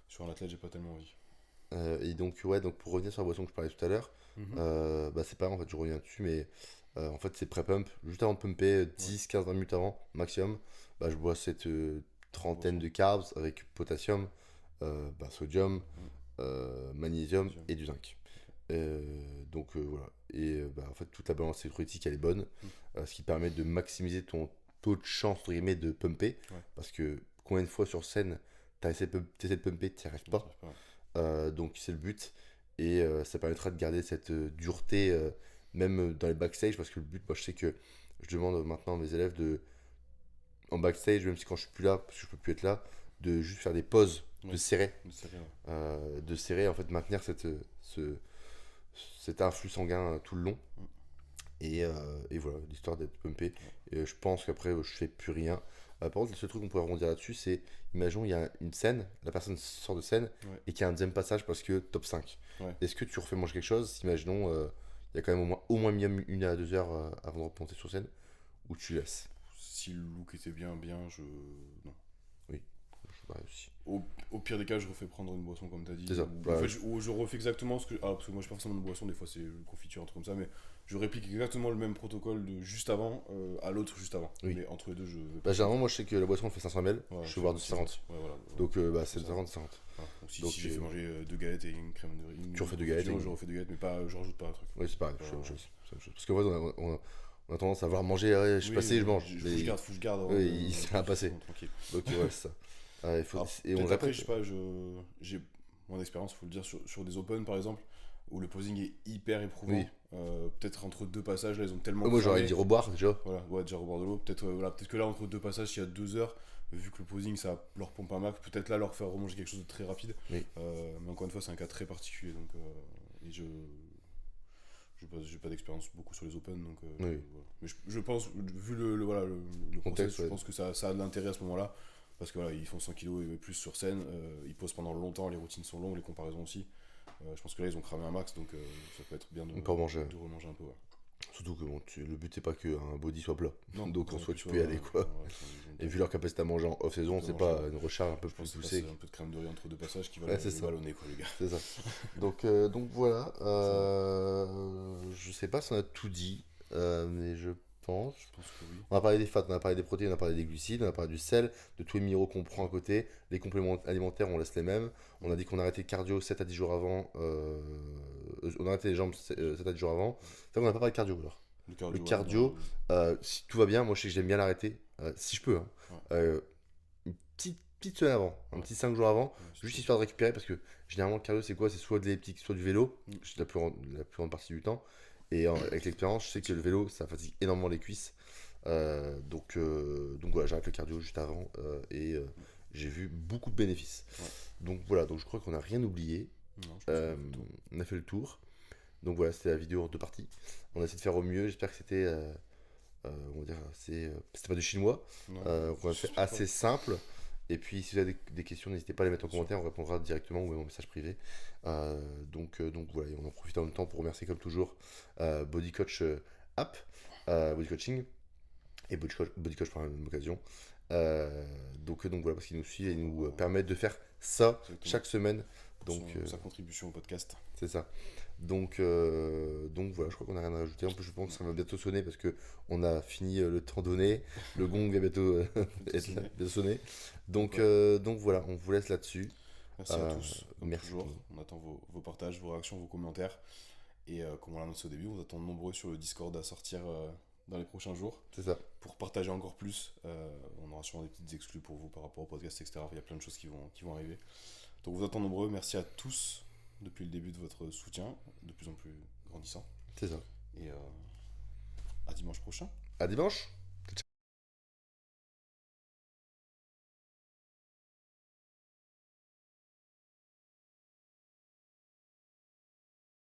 Speaker 2: sur un athlète j'ai pas tellement envie.
Speaker 1: Et donc, ouais, donc pour revenir sur la boisson que je parlais tout à l'heure,
Speaker 2: Mhm.
Speaker 1: bah c'est pas en fait, je reviens dessus, mais en fait, c'est pré-pump. Juste avant de pumper,
Speaker 2: Ouais,
Speaker 1: 10, 15, 20 minutes avant, maximum, bah, je bois cette trentaine
Speaker 2: boisson.
Speaker 1: de carbs avec potassium, bah, sodium,
Speaker 2: Mhm.
Speaker 1: magnésium
Speaker 2: Deuxième.
Speaker 1: et du zinc.
Speaker 2: Ok.
Speaker 1: Donc voilà. Et bah, en fait, toute la balance électrolytique, elle est bonne,
Speaker 2: Mhm.
Speaker 1: ce qui permet de maximiser ton taux de chance, entre guillemets, de pumper.
Speaker 2: Ouais.
Speaker 1: Parce que combien de fois sur scène, t'essaies de pumper, t'y arrives pas. Donc c'est le but. Et ça permettra de garder cette dureté, même dans les backstage. Parce que le but, moi je sais que je demande maintenant à mes élèves en backstage, même si quand je suis plus là, parce que je peux plus être là, de juste faire des pauses, de serrer. De serrer, en fait, maintenir cet influx sanguin tout le long. Et voilà, l'histoire d'être pumpé. Et je pense qu'après, je fais plus rien. Par contre, le seul truc qu'on pourrait rebondir là-dessus, c'est, imaginons, il y a une scène, la personne sort de scène, et qu'il y a un deuxième passage parce que top 5. Est-ce que tu refais manger quelque chose si, imaginons, il y a quand même au moins minimum 1 à 2 heures avant de remonter sur scène, ou tu laisses?
Speaker 2: Si le look était bien, non.
Speaker 1: Oui, aussi.
Speaker 2: Au pire des cas, je refais prendre une boisson comme tu as dit.
Speaker 1: C'est ça.
Speaker 2: En fait, je refais exactement ce que. Ah, parce que moi, je fais pas forcément de boisson, des fois c'est confiture, un truc comme ça, mais je réplique exactement le même protocole de juste avant à l'autre juste avant.
Speaker 1: Oui.
Speaker 2: Mais entre les deux, je.
Speaker 1: Généralement, moi je sais que la boisson fait 500 ml, je vais voir 250.
Speaker 2: Voilà.
Speaker 1: Donc c'est 250.
Speaker 2: Voilà. Donc si j'ai fait manger 2 galettes et une crème de riz.
Speaker 1: Tu refais 2 galettes.
Speaker 2: Je refais 2 galettes, mais pas, je rajoute pas un truc.
Speaker 1: Oui, c'est pareil, je fais la même chose. Parce que on a tendance à vouloir manger, je suis passé, je mange.
Speaker 2: Faut que je garde.
Speaker 1: Oui, il s'est rien passé.
Speaker 2: Tranquille.
Speaker 1: Donc ouais, c'est ça. Et on le
Speaker 2: après,
Speaker 1: répète.
Speaker 2: je sais pas, j'ai mon expérience, faut le dire, sur des open par exemple, où le posing est hyper éprouvant.
Speaker 1: Oui.
Speaker 2: Peut-être entre 2 passages, là ils ont tellement.
Speaker 1: Moi j'aurais dit reboire déjà.
Speaker 2: Voilà, ouais, déjà reboire de l'eau. Peut-être que là, entre 2 passages, il y a 2 heures, vu que le posing ça leur pompe un max, peut-être là leur faire remanger quelque chose de très rapide.
Speaker 1: Oui.
Speaker 2: Mais encore une fois, c'est un cas très particulier. Donc, et j'ai pas d'expérience beaucoup sur les open. Donc,
Speaker 1: Oui.
Speaker 2: voilà. Mais je pense, vu le contexte, je pense que ça a de l'intérêt à ce moment-là. Parce que voilà, ils font 100 kilos et plus sur scène, ils posent pendant longtemps, les routines sont longues, les comparaisons aussi. Je pense que là ils ont cramé un max, donc ça peut être bien de remanger un peu. Ouais.
Speaker 1: Surtout que le but c'est pas qu'un body soit plat.
Speaker 2: Non,
Speaker 1: donc en soi tu peux y aller quoi. Et vu leur capacité à manger en off-saison, c'est pas une recharge un peu plus poussée.
Speaker 2: C'est un peu de crème de riz entre 2 passages qui va le ballonner quoi les gars.
Speaker 1: C'est ça. Donc voilà. Je sais pas si on a tout dit, mais je pense
Speaker 2: que oui.
Speaker 1: On a parlé des fats, on a parlé des protéines, on a parlé des glucides, on a parlé du sel, de tous les minéraux qu'on prend à côté. Les compléments alimentaires, on laisse les mêmes. On a dit qu'on arrêtait le cardio 7 à 10 jours avant. On a arrêté les jambes 7 à 10 jours avant. C'est vrai qu'on n'a pas parlé de cardio alors. Le cardio, si tout va bien, moi je sais que j'aime bien l'arrêter, si je peux. Une petite semaine avant, un petit 5 jours avant, juste histoire de récupérer, parce que généralement le cardio c'est quoi? C'est soit de l'elliptique, soit du vélo, la plus grande partie du temps. Et avec l'expérience, je sais que le vélo, ça fatigue énormément les cuisses. Donc voilà, j'arrête le cardio juste avant et j'ai vu beaucoup de bénéfices. Donc voilà, donc je crois qu'on n'a rien oublié. On a fait le tour. Donc voilà, c'était la vidéo en 2 parties. On a essayé de faire au mieux. J'espère que c'était, on va dire, c'était pas du chinois. On a fait assez simple. Et puis si vous avez des questions, n'hésitez pas à les mettre en commentaire, on répondra directement ou en message privé. Donc voilà, et on en profite en même temps pour remercier comme toujours Body Coach App, Body Coaching et Body Coach par la même occasion. Donc voilà, parce qu'ils nous suivent et nous permettent de faire ça chaque semaine. Donc
Speaker 2: sa contribution au podcast.
Speaker 1: C'est ça. Donc voilà, je crois qu'on n'a rien à rajouter. En plus, je pense que ça va bientôt sonner parce que on a fini le temps donné. Le gong va bientôt bientôt sonner. Donc voilà, on vous laisse là-dessus.
Speaker 2: Merci à tous. Merci toujours. On attend vos partages, vos réactions, vos commentaires. Et comme on l'a annoncé au début, on vous attend nombreux sur le Discord à sortir dans les prochains jours.
Speaker 1: C'est ça.
Speaker 2: Pour partager encore plus. On aura sûrement des petites exclus pour vous par rapport au podcast, etc. Il y a plein de choses qui vont arriver. Donc on vous attend nombreux. Merci à tous depuis le début de votre soutien, de plus en plus grandissant.
Speaker 1: C'est ça.
Speaker 2: Et à dimanche prochain.
Speaker 1: À dimanche.